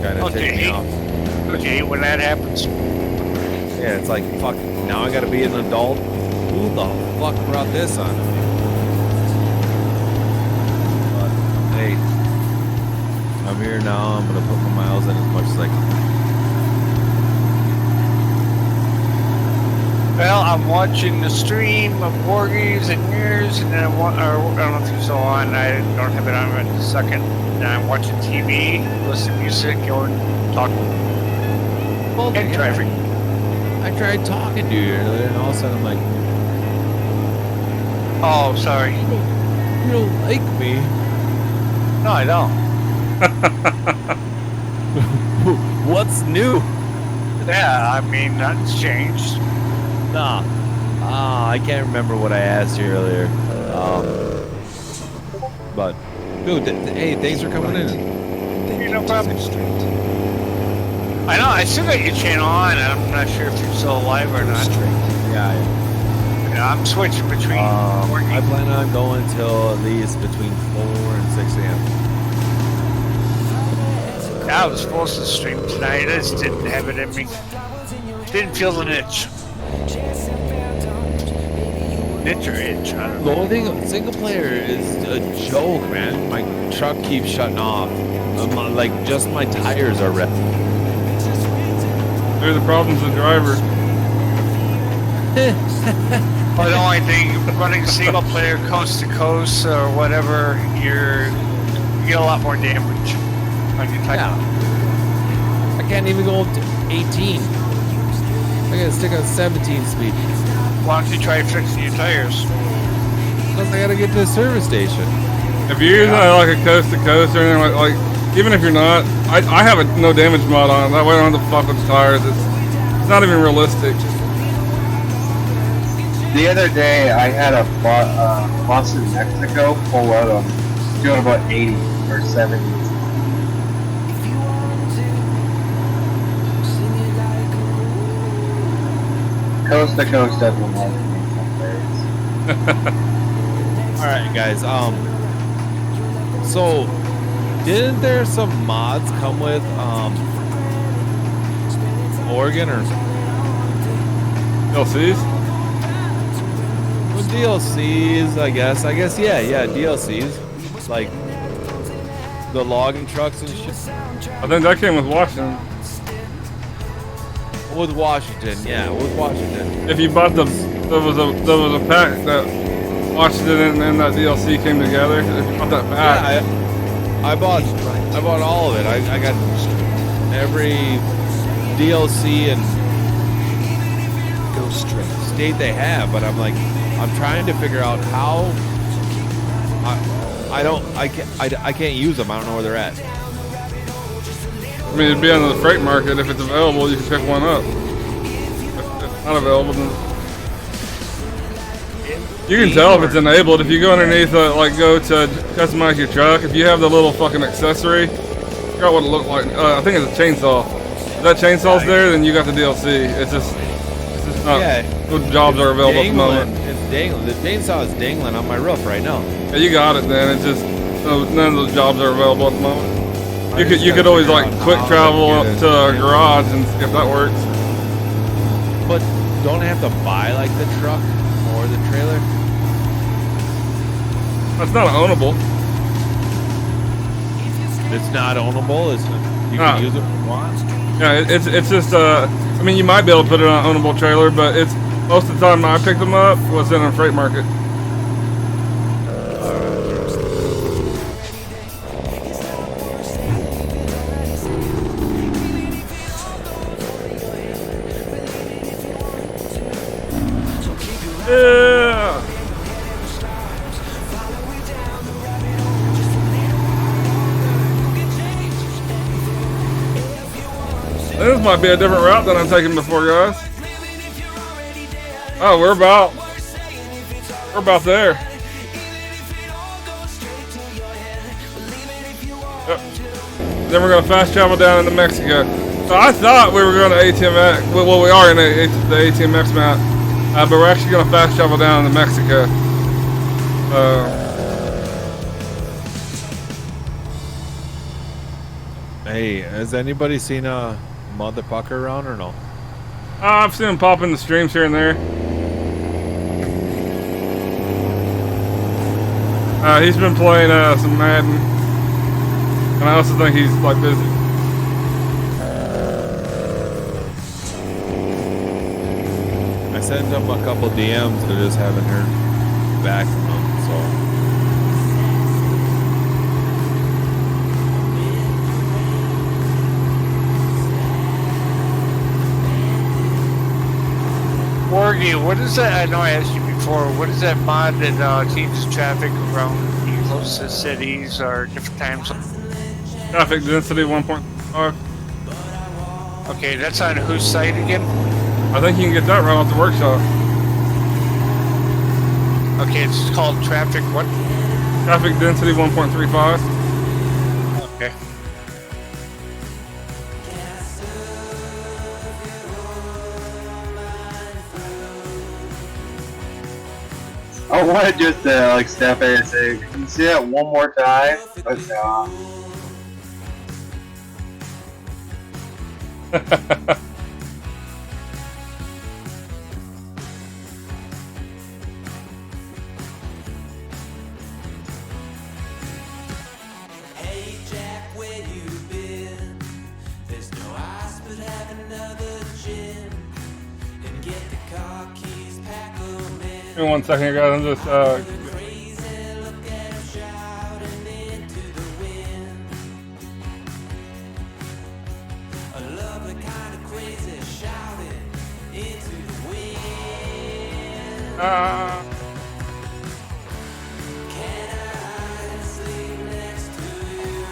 Kind of ticked me off. Okay, when that happens. Yeah, it's like, fuck, now I gotta be an adult? Who the fuck brought this on me? But, hey, I'm here now, I'm gonna put my miles in as much as I can. Well, I'm watching the stream of Worggies and yours, and then I don't know if you saw on, I don't have it on right this second. And I'm watching TV, listening to music, going, talking. Well, and driving. I tried talking to you earlier, and all of a sudden I'm like, Oh, sorry. you don't like me. No, I don't. What's new? Yeah, I mean, that's changed. Nah. I can't remember what I asked you earlier. But, dude, hey, thanks for coming in. Then No keep problem. going straight. I know, I still got your channel on, and I'm not sure if you're still alive or Go not. straight. Yeah, Yeah, I'm switching between working. I plan on going till at least between 4 and 6 a.m. I was supposed to stream tonight. I just didn't have it in me. Didn't feel the niche. Niche or itch, I don't The know. only thing, single player is a joke, man. My truck keeps shutting off. Like, just my tires are red. There's the problems with drivers. But the only thing, running single player coast to coast or whatever, you get a lot more damage on your tire. Yeah. I can't even go up to 18. I gotta stick on 17 speed. Why don't you try fixing your tires? Plus, I gotta get to the service station. If you're using like a coast to coast or anything like even if you're not, I have a no damage mod on. That way I don't have to fuck with the tires. It's not even realistic. The other day, I had a Boston, Mexico pull out on doing about 80 or 70. Coast to coast doesn't like me some days. All right, guys. So didn't there some mods come with Oregon or LCs? well, DLCs? I guess. Yeah, DLCs. Like the logging trucks and shit. I think that came with Washington. With Washington, yeah, with Washington. If you bought there was a pack that Washington and that DLC came together. If you bought that pack, Yeah, I bought all of it. I got every DLC and Go straight. state they have, but I'm trying to figure out how I can't use them. I don't know where they're at. I mean, it'd be on the freight market. If it's available, you can pick one up. If it's not available, then you can tell if it's enabled. If you go underneath, like go to customize your truck, if you have the little fucking accessory, I forgot what it looked like. I think it's a chainsaw. If that chainsaw's there, then you got the DLC. It's just not. Those jobs are available at the moment. It's dangling. The chainsaw is dangling on my roof right now. Yeah, you got it then. It's just none of those jobs are available at the moment. You could always like quick travel up to a garage and see if that works. But don't I have to buy like the truck or the trailer? That's not ownable. It's not ownable. You can use it if you want. Yeah, it's just I mean, you might be able to put it on an ownable trailer, but it's most of the time I picked them up was in a freight market. Yeah. This might be a different route than I'm taking before, guys. Oh, we're about there. Yep. Then we're gonna fast travel down into Mexico. So I thought we were going to ATMX. Well, we are in the ATMX map, but we're actually gonna fast travel down to Mexico. Hey, has anybody seen a motherfucker around or no? I've seen him pop in the streams here and there. He's been playing some Madden, and I also think he's like busy. I sent him a couple DMs. They just haven't heard back from him. So Worggy, what is that? I know I asked you before. What is that mod that changes traffic around being close to cities or different times? Traffic density 1.5. Okay, that's on whose site again? I think you can get that right off the workshop. Okay, it's called traffic what? Traffic density 1.35. Okay. I want to just like step in and say, can you see that one more time? But no. Hey Jack, where you been? There's no ice, but have another gin. And get the car keys, pack 'em in. Give me 1 second, guys. I'm just Crazy, look at him shouting into the wind. I love the kind of crazy shouting into the wind. Can I sleep next to you?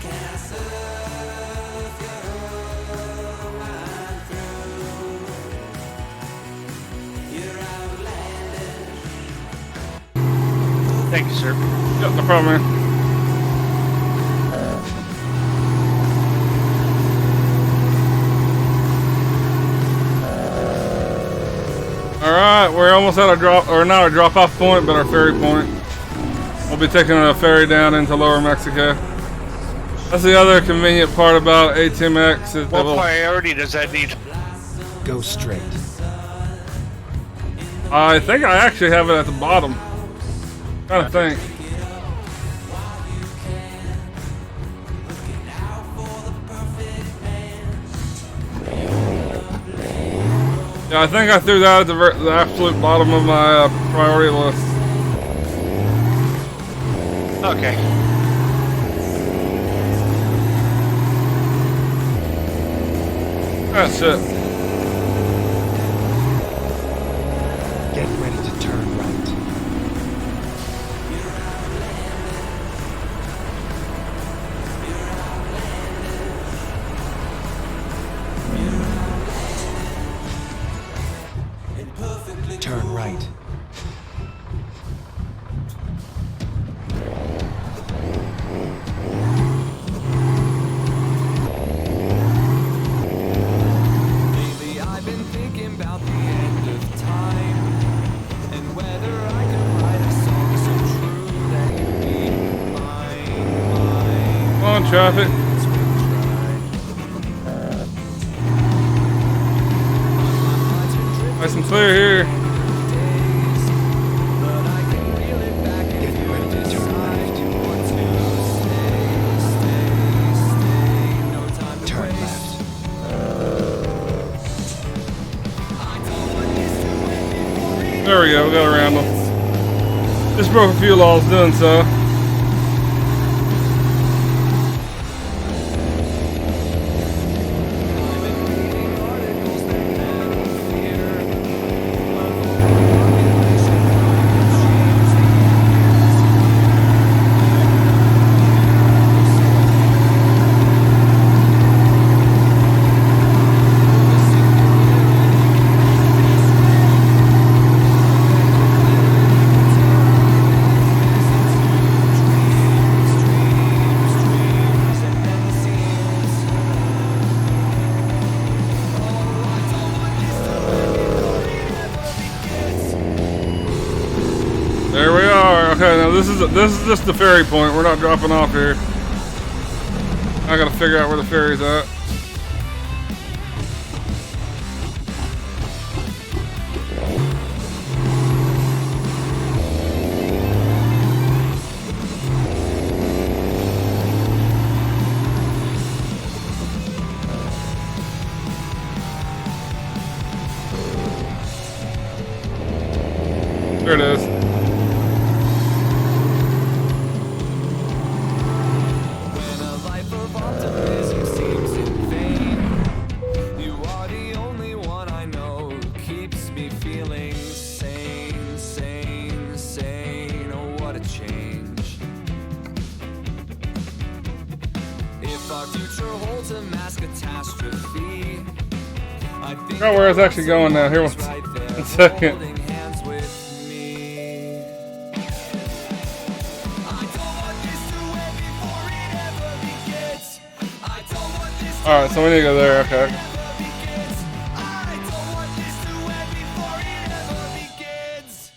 Can I surf your mind through? You're outlandish. Thank you, sir. yep, no problem, man. All right, we're almost at our drop, or not our drop-off point, but our ferry point. We'll be taking a ferry down into Lower Mexico. That's the other convenient part about ATMX is What priority does that need? Go straight. I think I actually have it at the bottom. Trying to think. Yeah, I think I threw that at the absolute bottom of my priority list. Okay. That's it. Get ready to turn right. Turn right. Lately I've been thinking about the end of time and whether I could write a song so true that you'd be mine. Come on, traffic. Nice and clear here. Get ready to turn left. Turn left. There we go, we got around them. Just broke a few laws doing so. There we are. Okay, now this is just the ferry point. We're not dropping off here. I gotta figure out where the ferry's at. There it is. When a life of optimism seems in If our future holds a mass catastrophe, I think Forgot where it's actually going now. Here, right there, one second. holding hands with me. I don't want this to end before it ever begins. I don't want this to Alright, so we need to go there, okay. ever begins. I don't want this to end before it ever begins.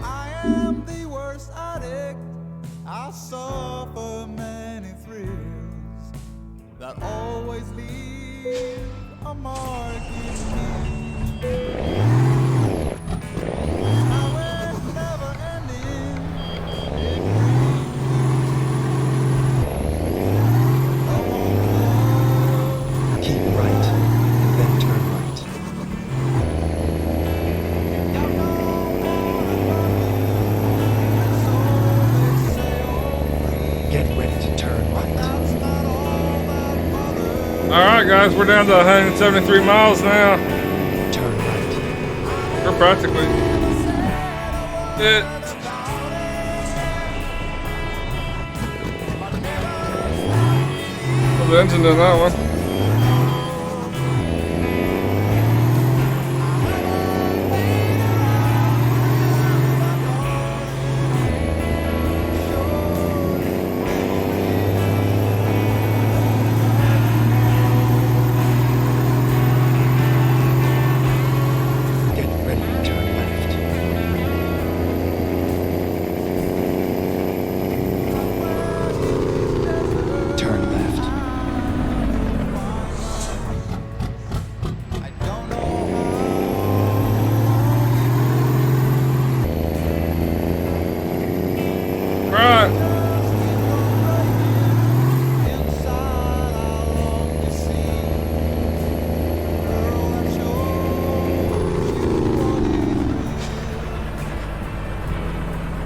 I am the worst addict. I suffer many thrills that always leave a mark in me. Now it's never ending. It Keep right, then turn right. Get ready to turn right. Alright, guys, we're down to 173 miles now. Turn right. We're practically it. Well, the engine in that one. Get ready to turn left. Turn left. Right.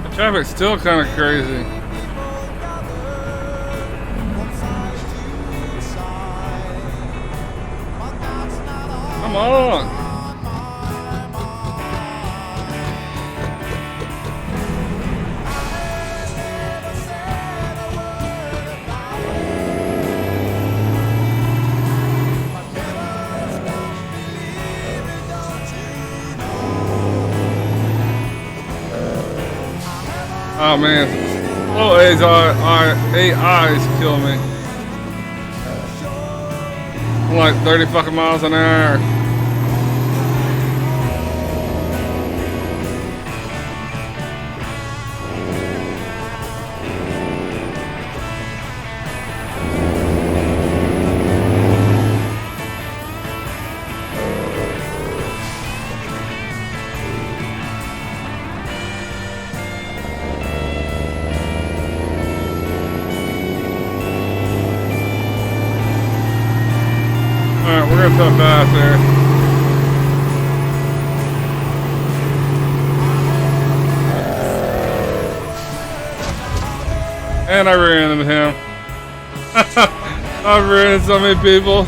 The traffic's still kind of crazy. Come on. Oh man, slow AIs kill me. I'm like 30 fucking miles an hour. Alright, we're gonna tough fast there. And I ran into him. I've ran into so many people.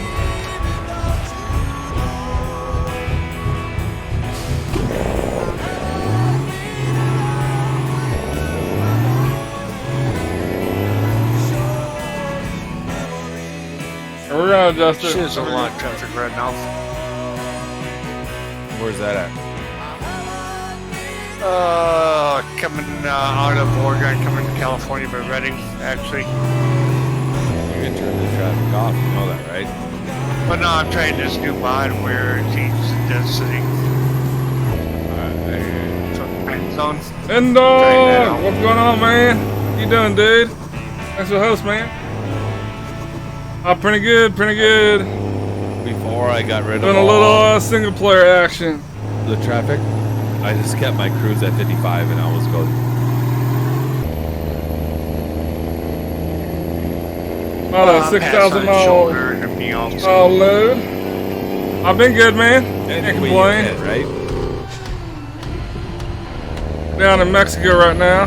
We're gonna adjust it. Shit, there's a lot of traffic right now. Where's that at? Coming out of Oregon, coming to California, but Reading, actually. You can turn the traffic off, you know that, right? But no, I'm trying this new mod where it changes the density from time zone. And Trying that out. what's going on, man? How you doing, dude? Thanks for the host, man. Oh, pretty good, pretty good. Before I got rid of Doing a all little single player action. the traffic, I just kept my cruise at 55 and I was going. About a 6,000 mile load. I've been good, man. Can't Any way you complain. can, right? Down in Mexico right now.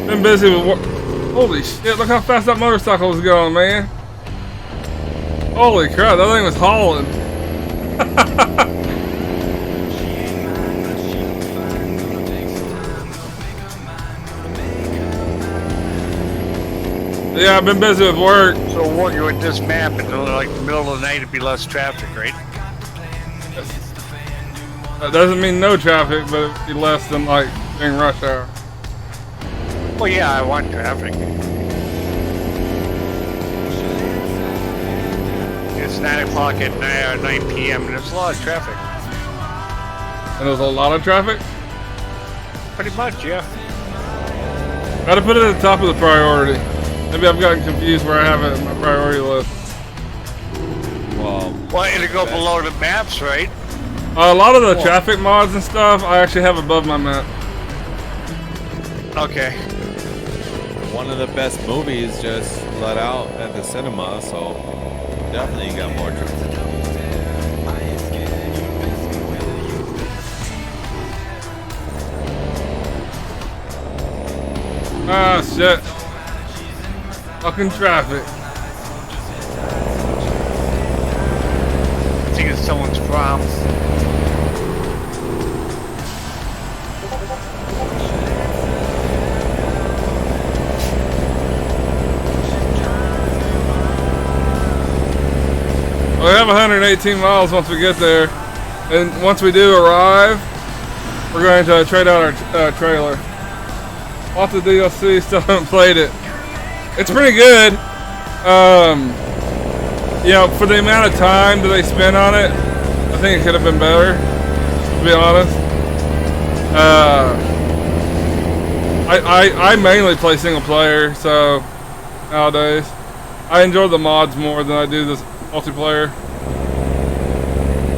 Been busy with Holy shit, look how fast that motorcycle was going, man. Holy crap, that thing was hauling. Yeah, I've been busy with work. So what, you're with this map in the, like the middle of the night, it'd be less traffic, right? That doesn't mean no traffic, but it'd be less than like during rush hour. Well, yeah, I want traffic. It's 9 o'clock at 9 p.m. and there's a lot of traffic. And there's a lot of traffic? Pretty much, yeah. Gotta put it at the top of the priority. Maybe I've gotten confused where I have it in my priority list. Well, it'll go below the maps, right? A lot of the traffic mods and stuff I actually have above my map. Okay. One of the best movies just let out at the cinema, so definitely got more traffic. Ah, shit. Fucking traffic. I think it's someone's prom. We have 118 miles once we get there. And once we do arrive, we're going to trade out our trailer. Off the DLC, still haven't played it. It's pretty good. You know, for the amount of time that they spent on it, I think it could have been better, to be honest. I mainly play single player, so nowadays. I enjoy the mods more than I do this multiplayer.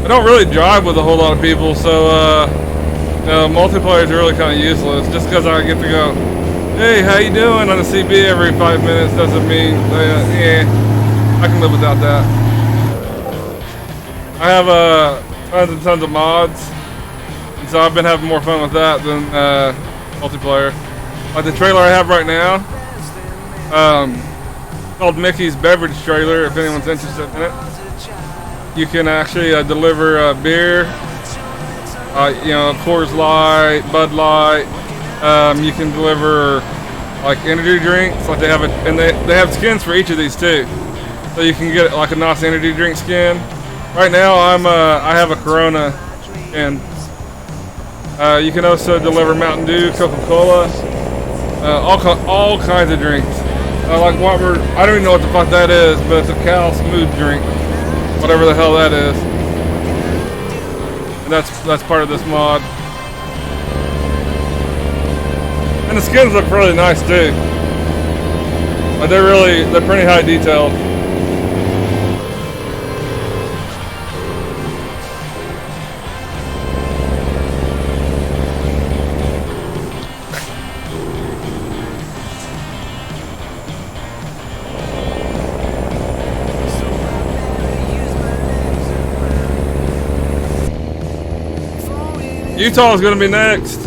I don't really drive with a whole lot of people, so you know, multiplayer is really kind of useless. Just because I get to go, hey, how you doing on a CB every 5 minutes doesn't mean that, I can live without that. I have tons and tons of mods, and so I've been having more fun with that than multiplayer. Like the trailer I have right now, called Mickey's Beverage Trailer, if anyone's interested in it. You can actually deliver beer, you know, Coors Light, Bud Light. You can deliver like energy drinks, like they have and they have skins for each of these too. So you can get like a nice energy drink skin. Right now I have a Corona skin. You can also deliver Mountain Dew, Coca-Cola, all kinds of drinks. Like I don't even know what the fuck that is, but it's a Cal Smooth drink, whatever the hell that is. And that's part of this mod. And the skins look really nice too. Like they're pretty high detailed. Utah is going to be next.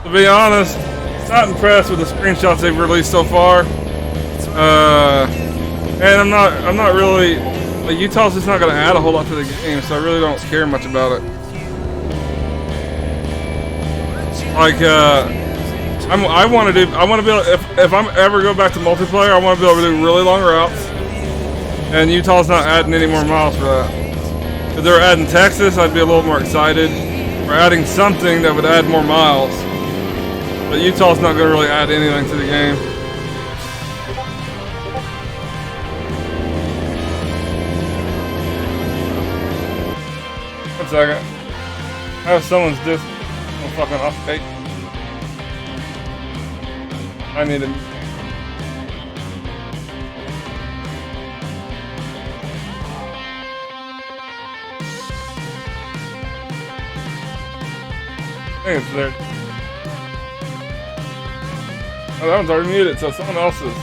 To be honest, not impressed with the screenshots they've released so far. And I'm not really, like, Utah's just not going to add a whole lot to the game, so I really don't care much about it. Like, I want to be able, if I'm ever go back to multiplayer, I want to be able to do really long routes. And Utah's not adding any more miles for that. If they were adding Texas, I'd be a little more excited. Or adding something that would add more miles. But Utah's not going to really add anything to the game. One second. I have someone's disc. Oh, fucking off tape. I need it. I think it's there. Oh, that one's already muted, so someone else's.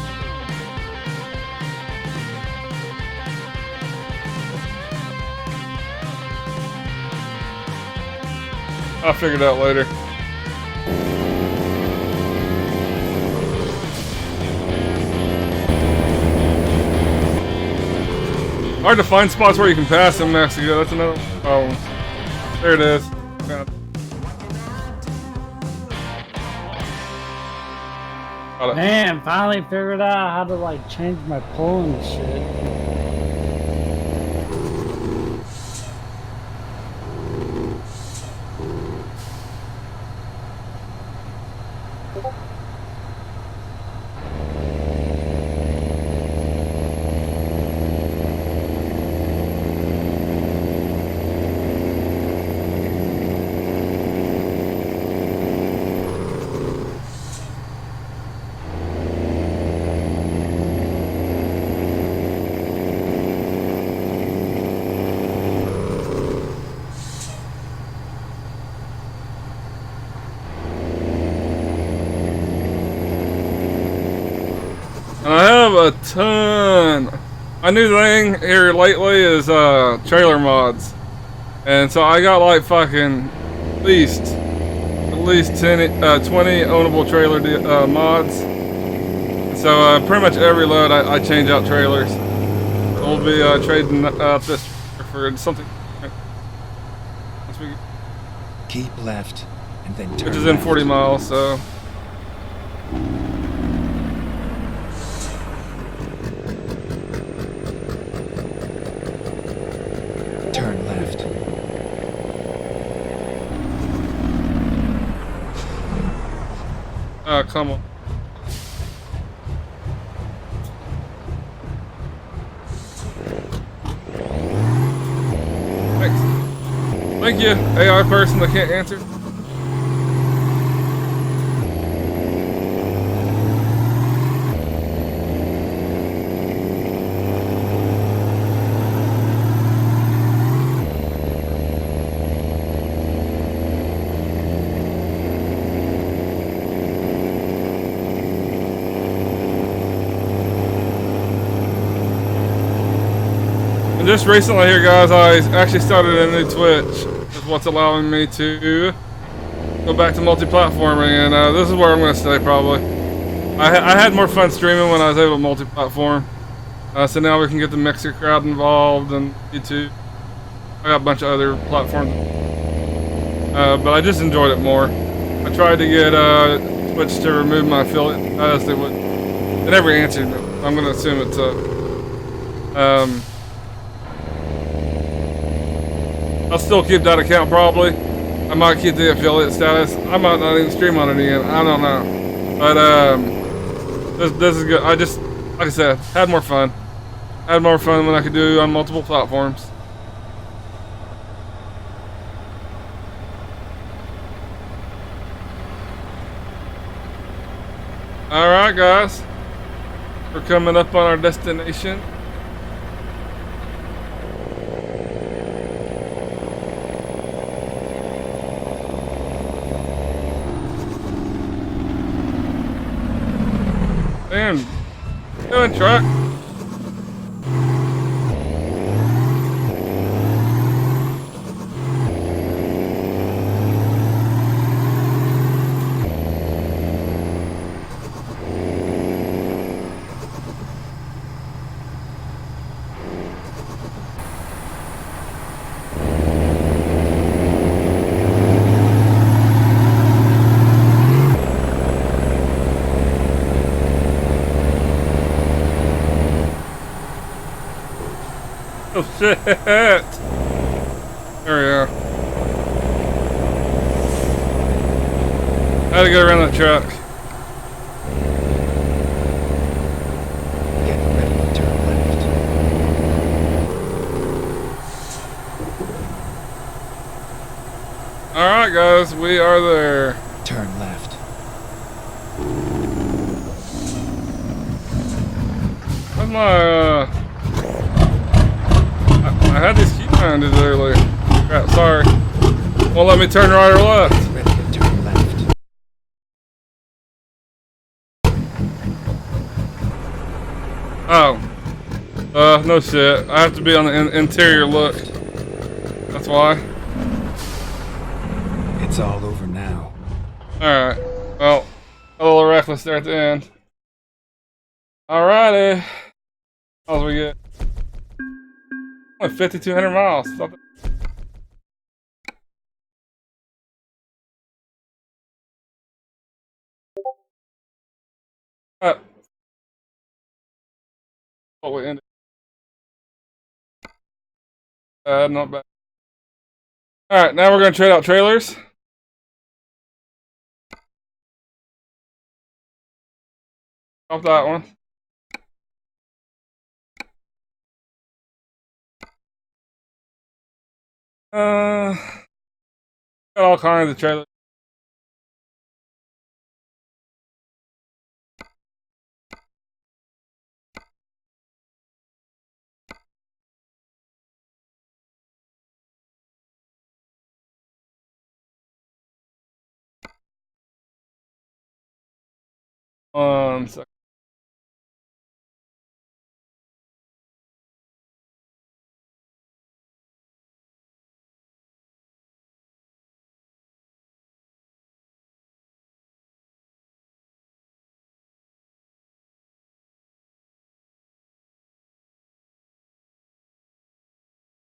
I'll figure it out later. Hard to find spots where you can pass in Mexico. That's another problem. There it is. Yeah. Man, finally figured out how to like change my pull and shit. And I have a ton. My new thing here lately is trailer mods, and so I got like fucking at least 10, 20 ownable trailer mods. And so pretty much every load I change out trailers. So we'll be trading this for something. Keep left, and then turn Which is in left. 40 miles, so. Turn left. Come on. Thanks. Thank you, AI person that can't answer. And just recently here, guys, I actually started a new Twitch. That's what's allowing me to go back to multi-platforming, and this is where I'm going to stay probably. I had more fun streaming when I was able to multi-platform. So now we can get the Mixer crowd involved and YouTube. I got a bunch of other platforms. But I just enjoyed it more. I tried to get Twitch to remove my affiliate status. They never answered me. I'm going to assume it's I'll still keep that account probably. I might keep the affiliate status. I might not even stream on it again. I don't know. But this is good. I just, like I said, had more fun. Had more fun than I could do on multiple platforms. Alright guys. We're coming up on our destination. Damn, doing truck. Oh shit! There we go. I had to go around the truck. Get ready to turn left. Alright guys, we are there. Turn left. Where's my I had these key minded earlier. Crap, sorry. Won't let me turn right or left. Ready to turn left. Oh. No shit. I have to be on the interior look. That's why. It's all over now. Alright. Well, a little reckless there at the end. Alrighty. How's we get? Only 5,200 miles. Uh, what we ended. Not bad. All right, now we're gonna trade out trailers. Off that one. Got all kinds of trailers. One second.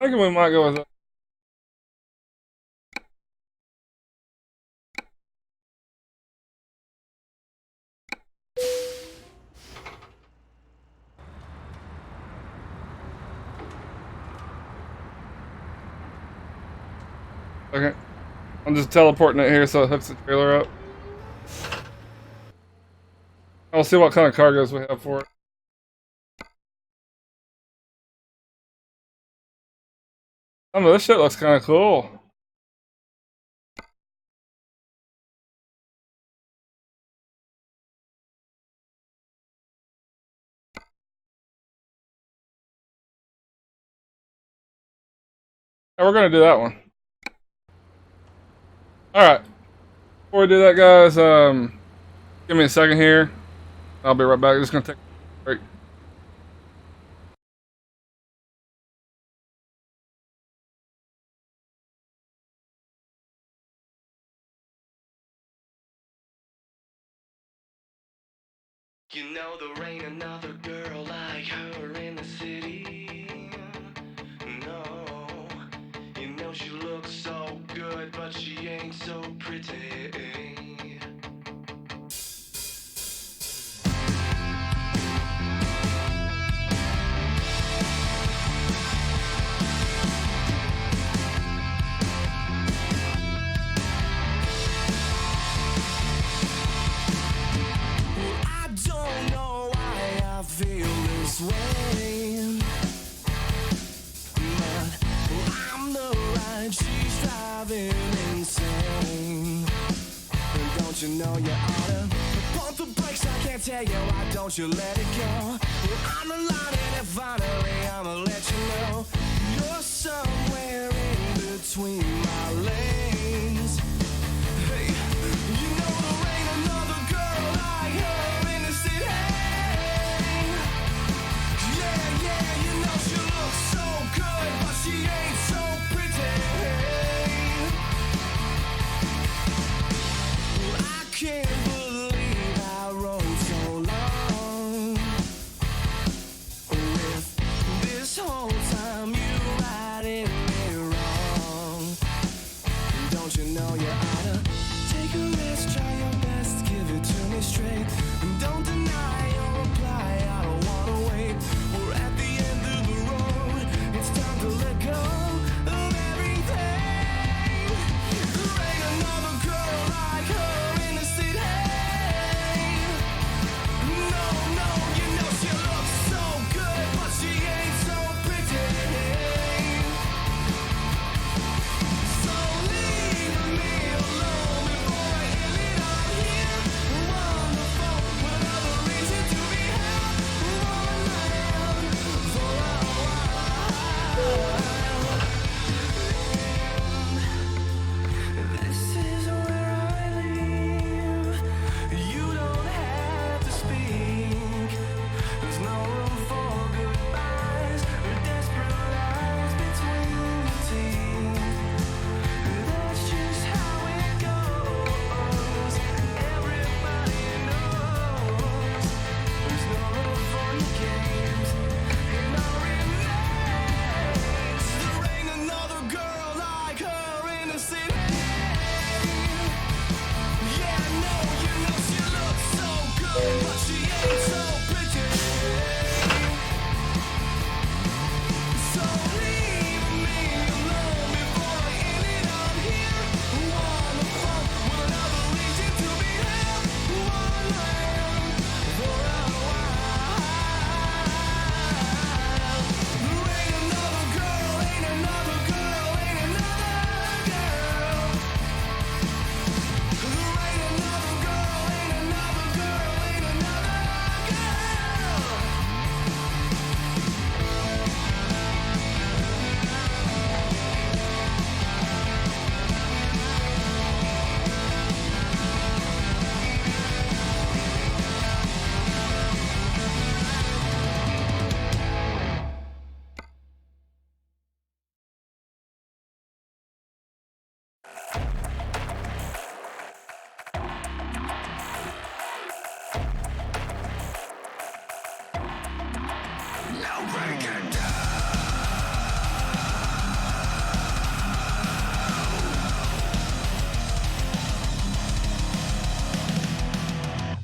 I think we might go with that. Okay. I'm just teleporting it here so it hooks the trailer up. I'll see what kind of cargoes we have for it. Some of this shit looks kind of cool. Yeah, we're gonna do that one. Alright. Before we do that, guys, give me a second here. I'll be right back. Just gonna take a break. You know there ain't another girl like her in the city. No, you know she looks so good, but she ain't so pretty. I don't know why I feel this way, but I'm the ride, she's driving insane. And don't you know you oughta pump the brakes? I can't tell you why don't you let it go. I'm the line and finally I'ma let you know you're somewhere in between my legs. Hey, you know there ain't another girl like her in the city. Yeah, yeah, you know she looks so good, but she ain't so pretty. I can't believe I rode so long with this whole time you riding me wrong.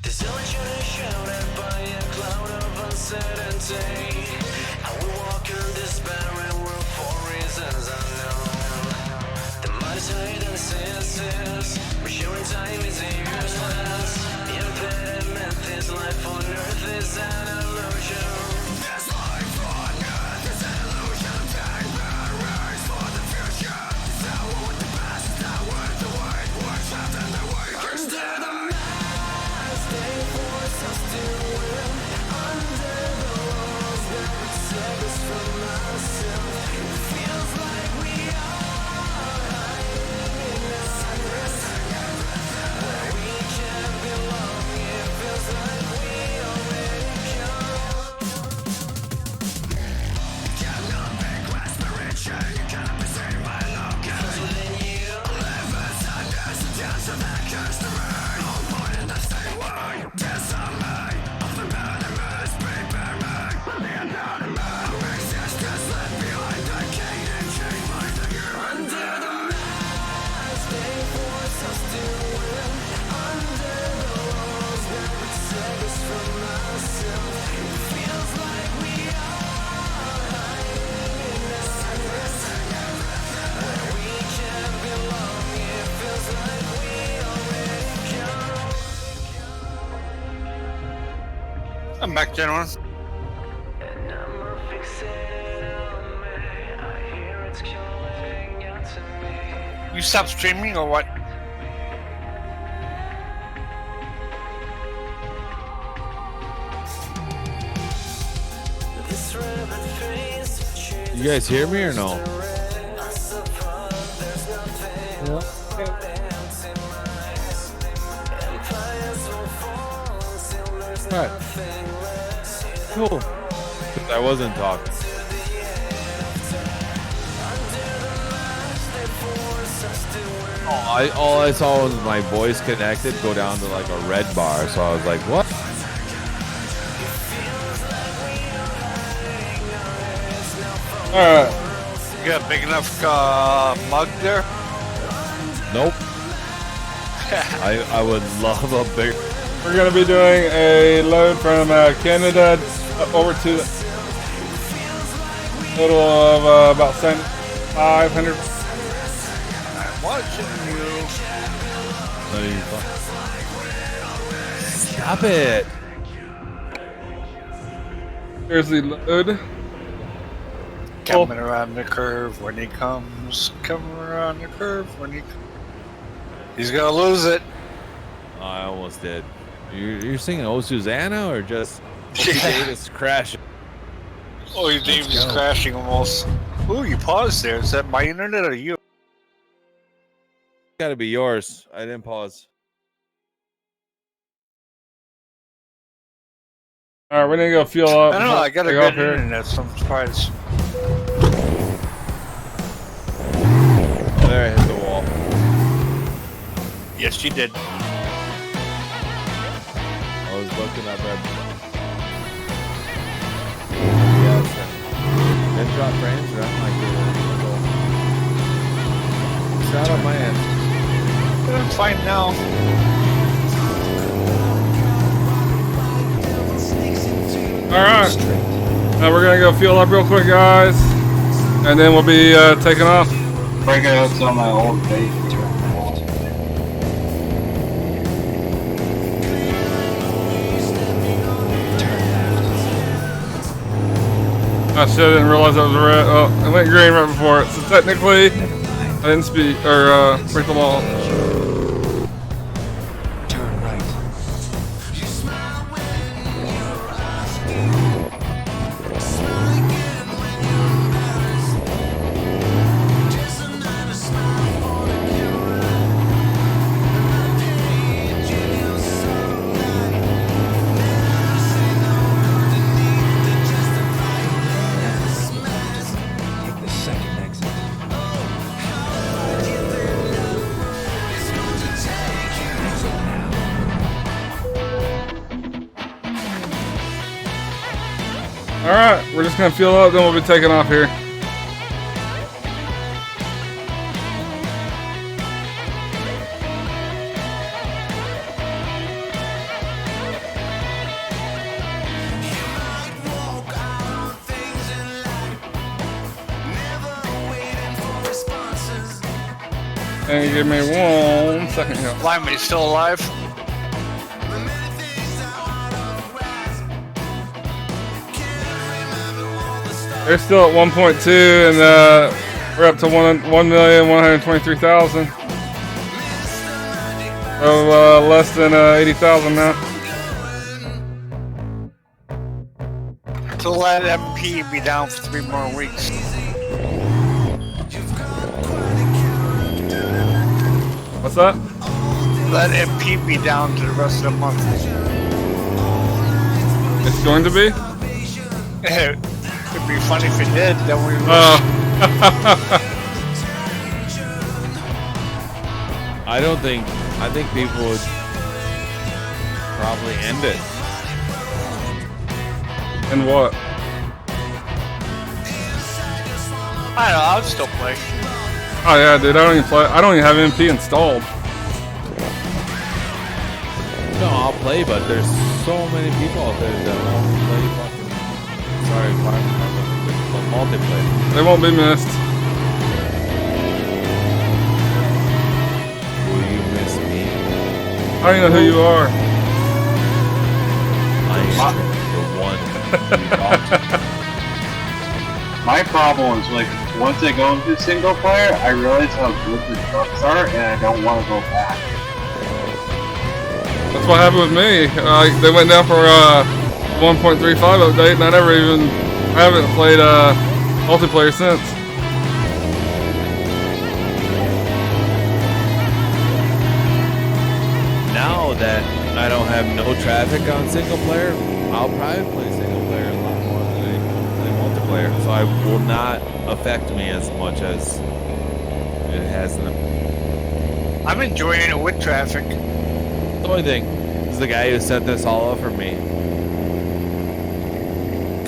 This illusion is shrouded by a cloud of uncertainty. I will walk in this barren world for reasons unknown. The mind is tight and senses, measuring time is useless. The impediment is life on earth is an illusion. This life on earth is an illusion. Take memories for the future. It's not with the past, it's not with the way. What's happened the way under the mask, they force us to win. Under the walls that protect us from ourselves. It feels like we are hiding in a secret where we can't belong. It feels like we already cannot be grasped by reaching. You cannot be seen by looking. Because within you live inside this dance of that history. All born in the same way. Disarray of the enemies prepare me. The anatomy of existence left behind the caged chain binding you. Under the mask they force us to win. Under the walls that protect us from ourselves. It feels like we are hiding in a secret where we can't belong. It feels like we already come. I'm back, gentlemen. And I'm fixated on me. I hear it's calling out to me. You stopped streaming or what? This rabbit face You guys hear me or no? I suppose there's nothing but empty minds. Empires will fall until there's Alright. nothing left. Cool. 'Cause I wasn't talking. All I saw was my voice connected go down to like a red bar, so I was like, what? Alright. You got a big enough mug there? Nope. I would love a big. We're gonna be doing a load from Canada over to a total of about 500. I'm watching you. Stop it. Here's the load. Coming around the curve when he comes. Coming around the curve when he comes. He's gonna lose it. Oh, I almost did. You're singing "Oh Susanna" or just Davis crashing? Oh, your David's crashing almost. Ooh, you paused there. Is that my internet or you? Gotta be yours. I didn't pause. Alright, we're gonna go fuel up. I don't know. I got a Go up good internet, so I'm surprised. Oh, there I hit the wall. Yes, you did. I was looking up at. Head drop frames are on my it's not on my end. I'm fine now. Alright. Now we're gonna go fuel up real quick, guys. And then we'll be taking off. Break it out on my old base. I shit, I didn't realize that was red. Oh, it went green right before it. So technically, I didn't speak or break the law. Turn right. Take the second exit. Alright, we're just gonna fuel up, then we'll be taking off here. And give me 1 second here. Lyman, is still alive? They're still at 1.2, and we're up to 1,123,000. So less than 80,000 now. So let MP be down for 3 more weeks. What's that? Let MP be down to the rest of the month. It's going to be? It'd be funny if it did, then we would. I think people would probably end it. And what? I don't know, I'll still play. Oh yeah, dude, I don't even play. I don't even have MP installed. No, I'll play, but there's so many people out there that won't play fucking. Sorry, multiplayer. They won't be missed. Will you miss me? I don't even know who you are. I am the one you talk to. My problem is like once I go into single player, I realize how good the trucks are, and I don't want to go back. That's what happened with me. They went down for 1.35 update, and I haven't played multiplayer since. Now that I don't have no traffic on single player, I'll probably play single player a lot more than I play multiplayer. So I will not affect me as much as it has in the. I'm enjoying it with traffic. The only thing is the guy who set this all up for me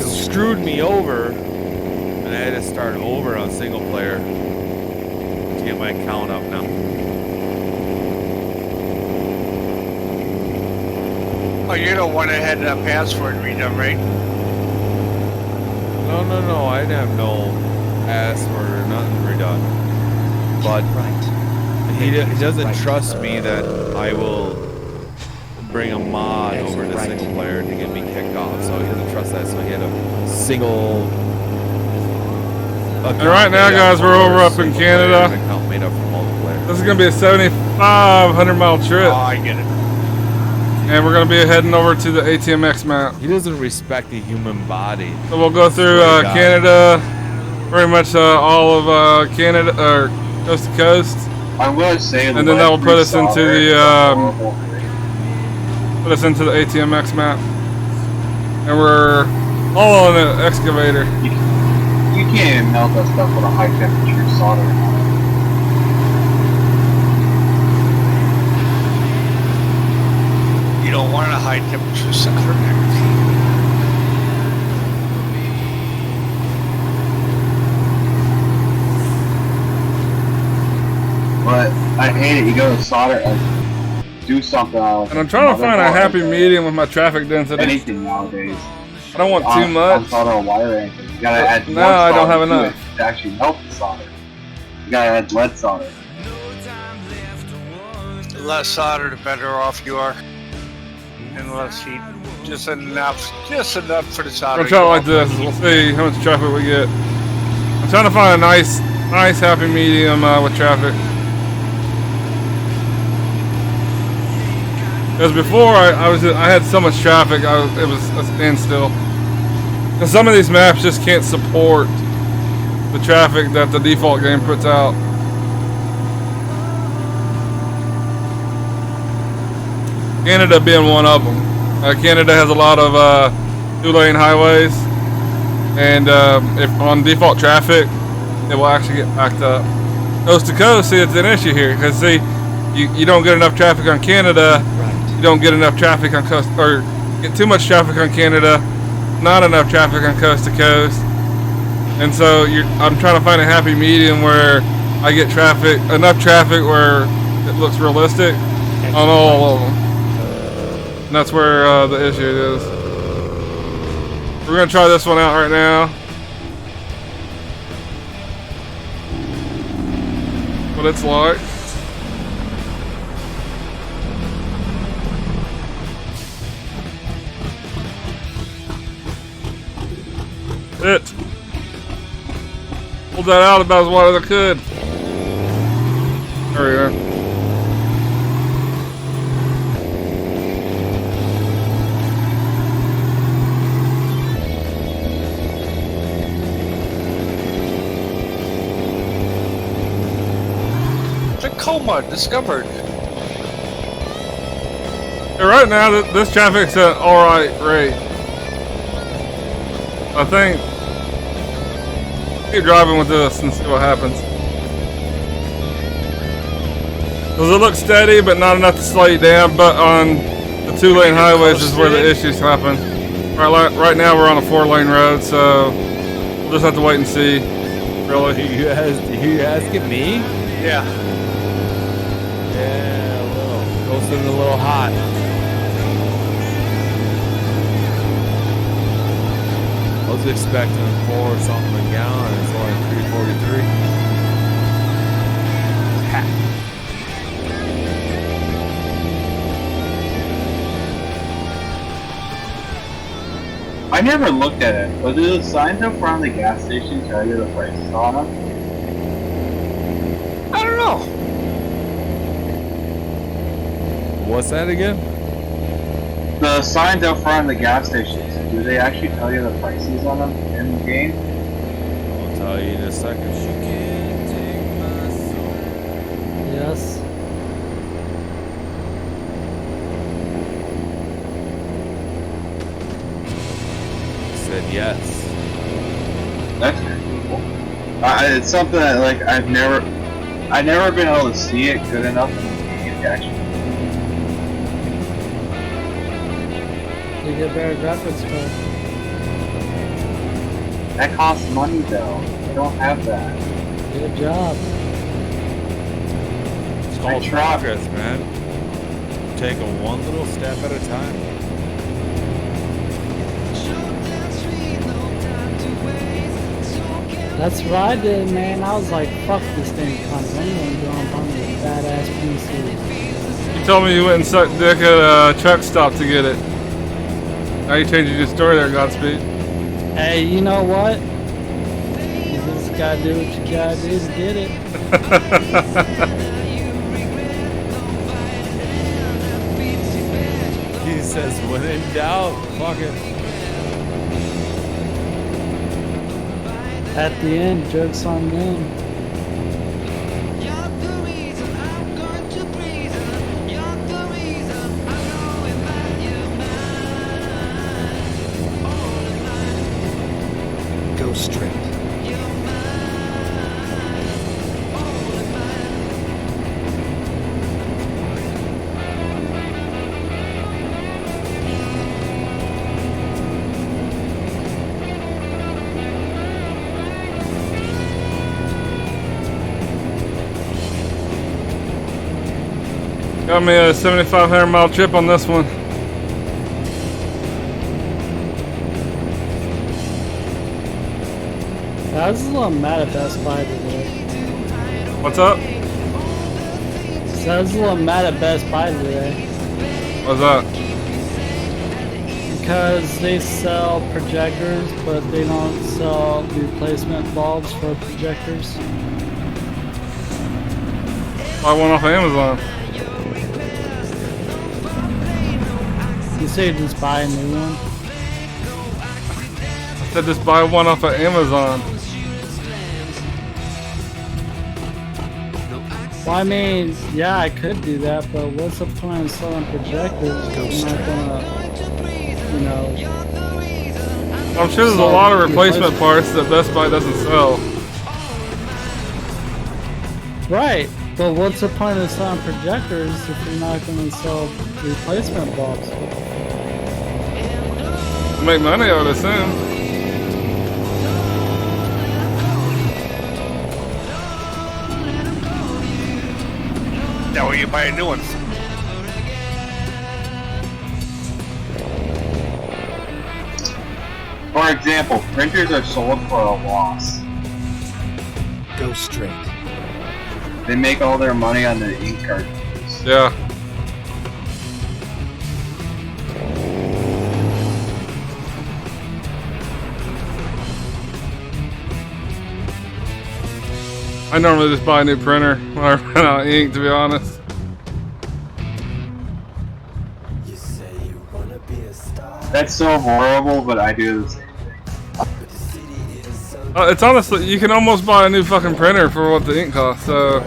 screwed me over, and I had to start over on single player to get my count up now. Oh, you're the one that had that password redone, right? No, I didn't have no password or nothing redone. But he doesn't trust me that I will bring a mod over to single player to get me kicked off, so he doesn't trust that, so he had a single And right now, guys, we're over up in Canada. Account made up for multiplayer. This is going to be a 7,500 mile trip. Oh, I get it. And we're going to be heading over to the ATMX map. He doesn't respect the human body. So we'll go through Canada, pretty much all of Canada, or coast to coast. I'm going to say, and then that will put us into the ATMX map. And we're all on an excavator. You can't even melt that stuff with a high temperature solder. You don't want a high temperature solder. But I hate it. You go to solder and do something else. And I'm trying to find a happy medium with my traffic density. Anything nowadays. I don't want too much. On solder wiring. You gotta add no, I don't have enough. To actually melt the solder. You gotta add lead solder. The less solder, the better off you are. And less heat. Just enough for the solder. We'll try it like this. We'll see how much traffic we get. I'm trying to find a nice happy medium with traffic. Because before I had so much traffic, it was a standstill. And some of these maps just can't support the traffic that the default game puts out. Canada being one of them. Canada has a lot of 2-lane highways, and if on default traffic, it will actually get backed up. Coast to coast, see, it's an issue here because see, you don't get enough traffic on Canada. You don't get enough traffic on coast, or get too much traffic on Canada, not enough traffic on coast to coast. And so I'm trying to find a happy medium where I get enough traffic where it looks realistic on all of them. And that's where the issue is. We're gonna try this one out right now. What it's like. It. Pulled that out about as wide as I could. There we are. Tacoma discovered. Yeah, right now, this traffic's at alright rate. I think keep driving with this and see what happens. Because it looks steady, but not enough to slow you down. But on the 2-lane highways is where the issues happen. Right now we're on a 4-lane road, so we'll just have to wait and see. Really? You asking me? Yeah. Yeah, a little. Coasting a little hot. I was expecting 4 something a gallon. It's only 3.43. I never looked at it, but do the signs up front of the gas station tell you the prices on them? I don't know. What's that again? The signs up front of the gas stations, do they actually tell you the prices on them in the game? I'll tell you in a second. Yes. Said yes. That's cool. It's something that I've never been able to see it good enough in the game to actually. You get better graphics card. That costs money though. I don't have that. Good job. It's called progress, man. Take it one little step at a time. That's what I did, man. I was like, fuck this thing, I'm gonna go on a badass PC. You told me you went and sucked dick at a truck stop to get it. Now you changing your story there, Godspeed. Hey, you know what? You just gotta do what you gotta do to get it. He says, when in doubt, fuck it. At the end, joke's on them. Go straight. Got me a 7,500 mile trip on this one. I was a little mad at Best Buy today. What's up? So I was a little mad at Best Buy today. What's that? Because they sell projectors, but they don't sell replacement bulbs for projectors. Buy one off of Amazon. You say just buy a new one? I said just buy one off of Amazon. Well, I mean, yeah, I could do that, but what's the point of selling projectors? I'm not gonna, you know. I'm sure there's a lot of replacement parts that Best Buy doesn't sell. Right, but what's the point of selling projectors if you're not going to sell replacement bulbs? Make money, I would assume. That way you buy a new one. For example, printers are sold for a loss. Go straight. They make all their money on their ink cartridges. Yeah. I normally just buy a new printer when I run out of ink, to be honest. You say you wanna be a star, That's so horrible, but I do the same thing. but the city is so It's honestly, you can almost buy a new fucking printer for what the ink costs, so.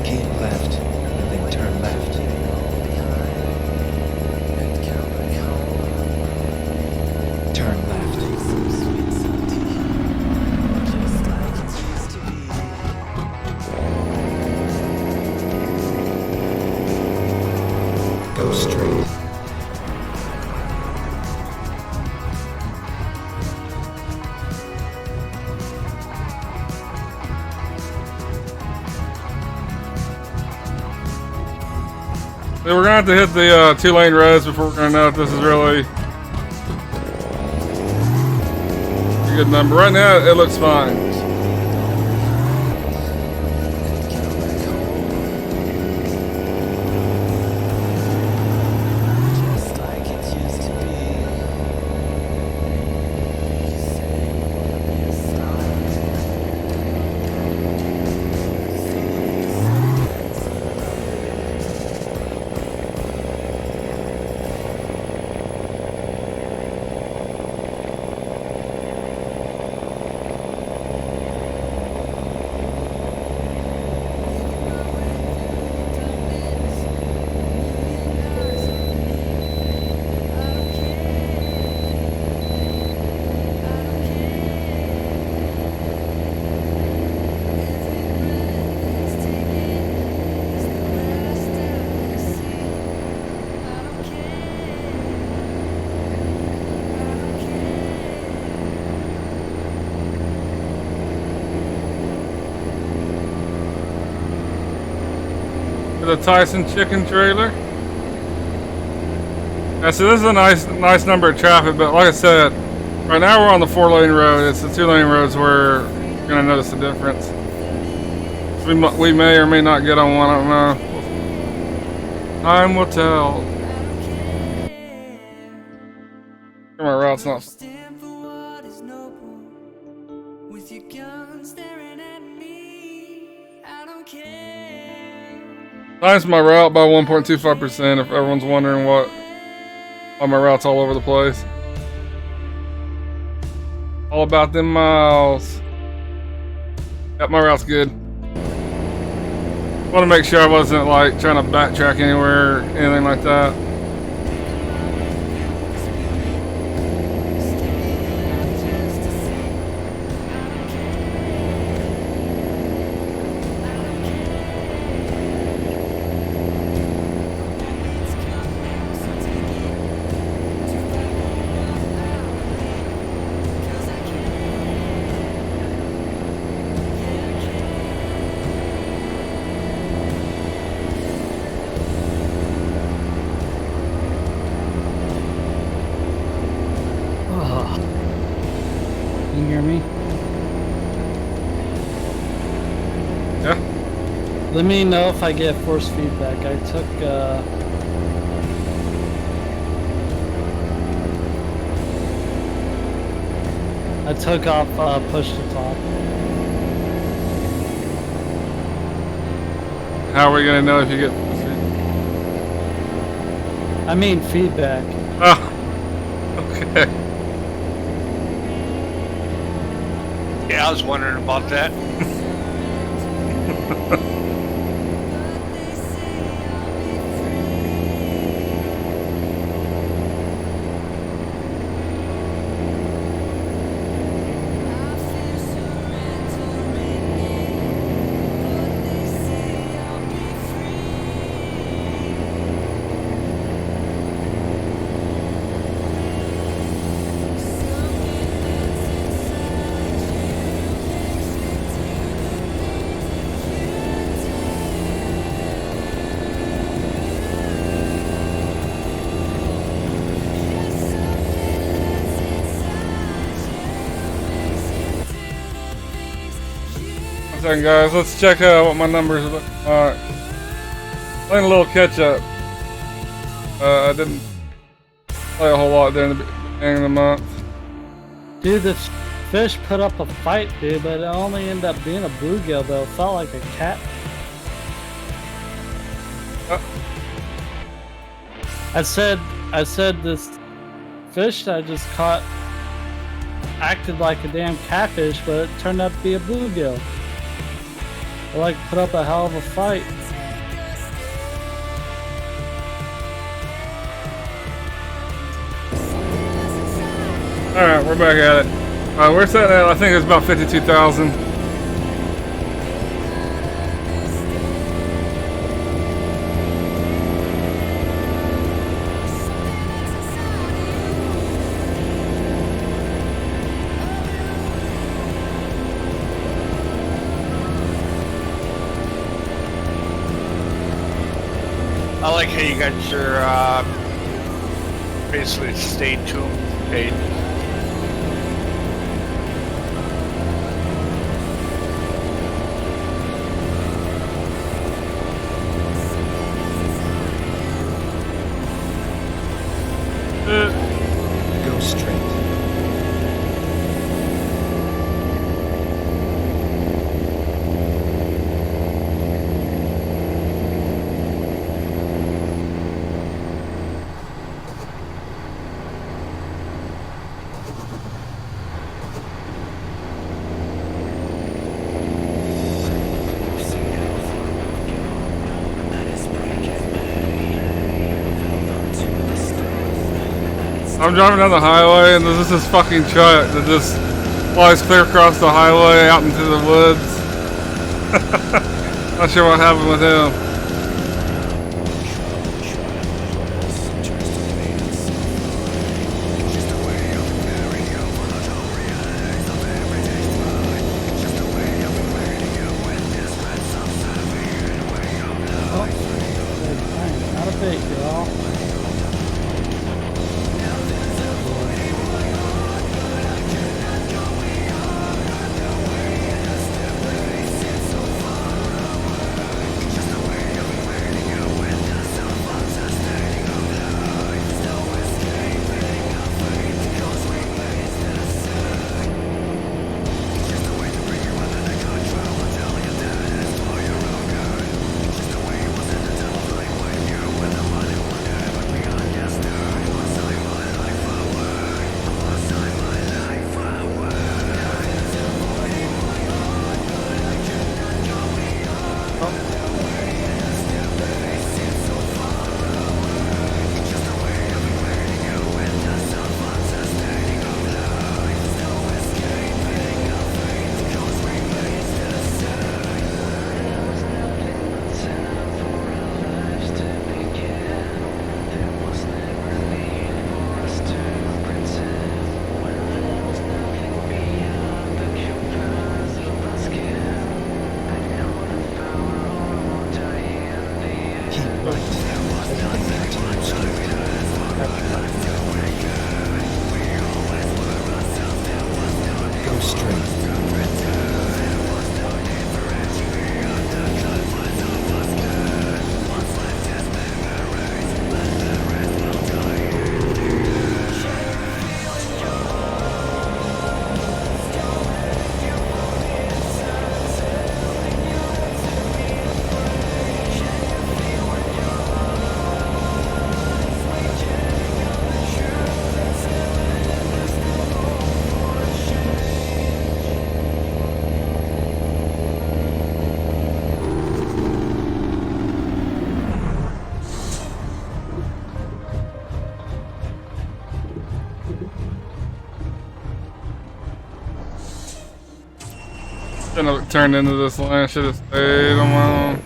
keep left, then turn left. Turn left. Go straight. Yeah, we're gonna have to hit the 2-lane roads before we're gonna know if this is really a good number. Right now, it looks fine. The Tyson chicken trailer. Yeah, so this is a nice number of traffic, but like I said, right now we're on the 4-lane road. It's the 2-lane roads where you're gonna notice the difference. We may or may not get on one. I don't know. Time will tell. My route's not. stand for what is noble. With your gun staring at me, I don't care. Times my route by 1.25%. If everyone's wondering why my route's all over the place. All about them miles. Yep, my route's good. Want to make sure I wasn't like trying to backtrack anywhere or anything like that. Can you hear me? Yeah. Let me know if I get force feedback. I took off push to talk. How are we gonna know if you get? I mean feedback. Oh, okay. Yeah, I was wondering about that. One second, guys. Let's check what my numbers are. Alright. Playing a little catch up. I didn't play a whole lot during the beginning of the month. Dude, this fish put up a fight, dude, but it only ended up being a bluegill, though. It felt like a cat. I said this fish that I just caught acted like a damn catfish, but it turned out to be a bluegill. It like put up a hell of a fight. Alright, we're back at it. We're sitting at, I think it's about 52,000. I like how you got your basically stay tuned page. Go straight. I'm driving down the highway and there's this fucking truck that just flies clear across the highway out into the woods. Not sure what happened with him. Not a bait, y'all. Go straight. shouldn't have turned into this lane. I should have stayed on my own.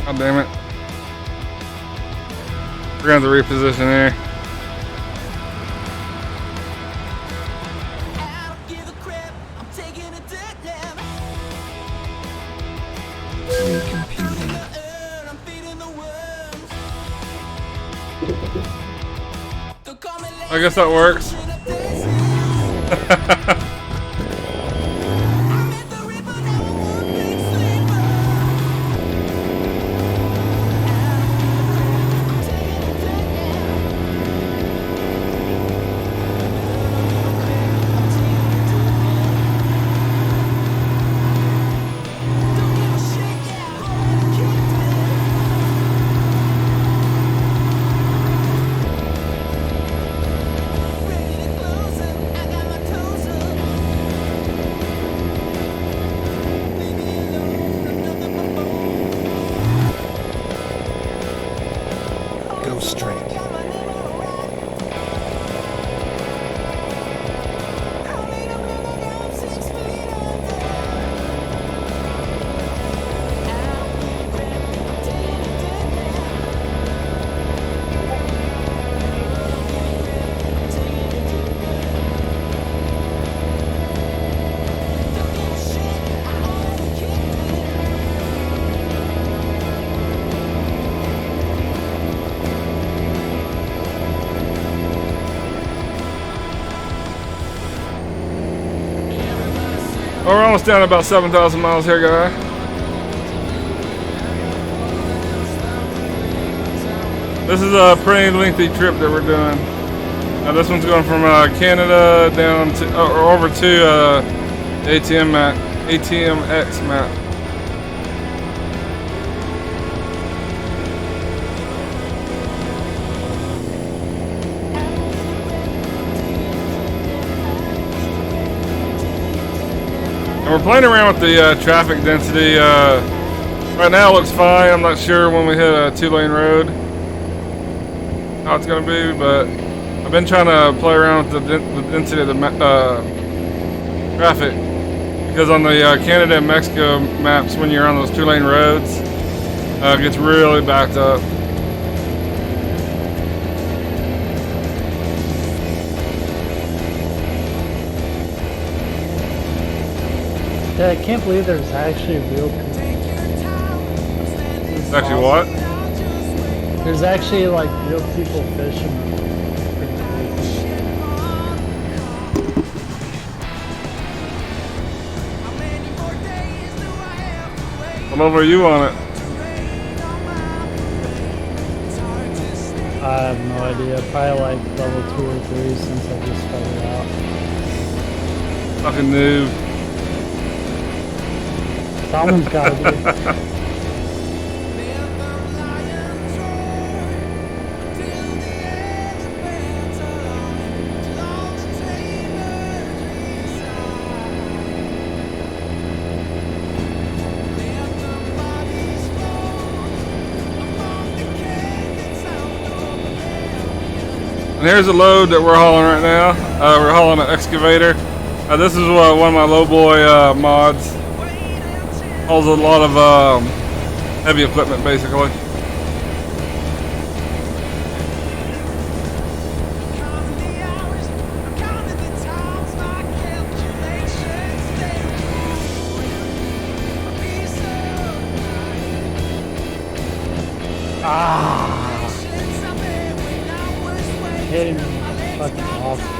God damn it. We're gonna have to reposition here. I guess that works. Go straight. Oh, we're almost down to about 7,000 miles here, guy. This is a pretty lengthy trip that we're doing. This one's going from Canada down to over to ATMX map. And we're playing around with the traffic density. Right now it looks fine. I'm not sure when we hit a 2-lane road how it's going to be, but I've been trying to play around with the density of the traffic, because on the Canada and Mexico maps, when you're on those 2-lane roads, it gets really backed up. Yeah, I can't believe there's actually real people. It's actually what? There's actually like real people fishing. What level are you on it? I have no idea. Probably like level 2 or 3 since I just started out. Fucking noob. Someone's gotta be. And here's a load that we're hauling right now. We're hauling an excavator. This is one of my lowboy mods. Hauls a lot of heavy equipment, basically. Hitting me. Fucking awesome.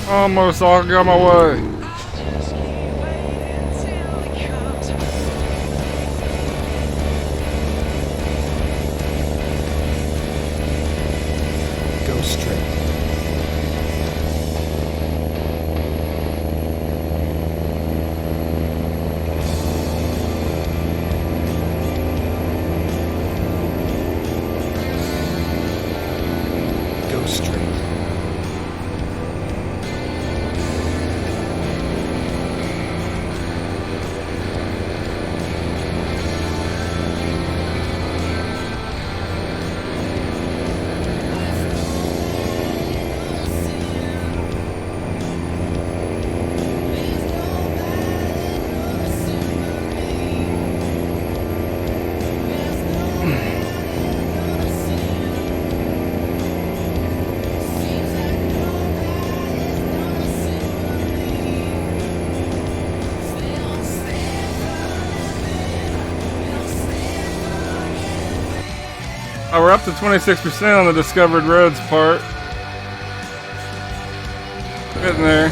Almost all got my way. Go straight. Go straight. We're up to 26% on the discovered roads part. Getting there.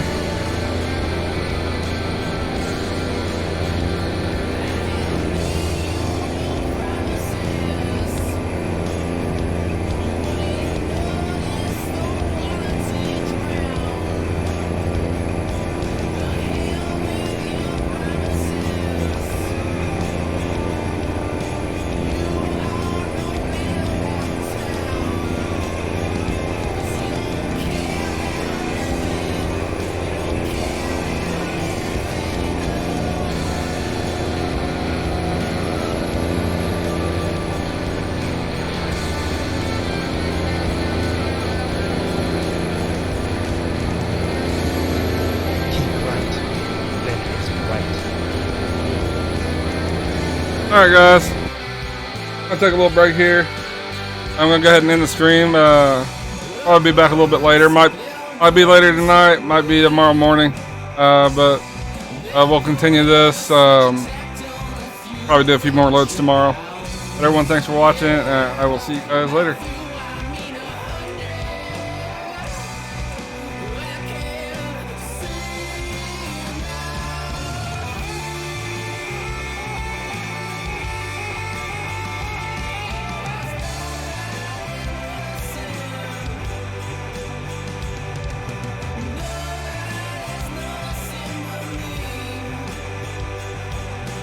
Alright guys, I'll take a little break here. I'm gonna go ahead and end the stream. I'll be back a little bit later. Might be later tonight, might be tomorrow morning. But we'll continue this. Probably do a few more loads tomorrow. But everyone, thanks for watching. I will see you guys later.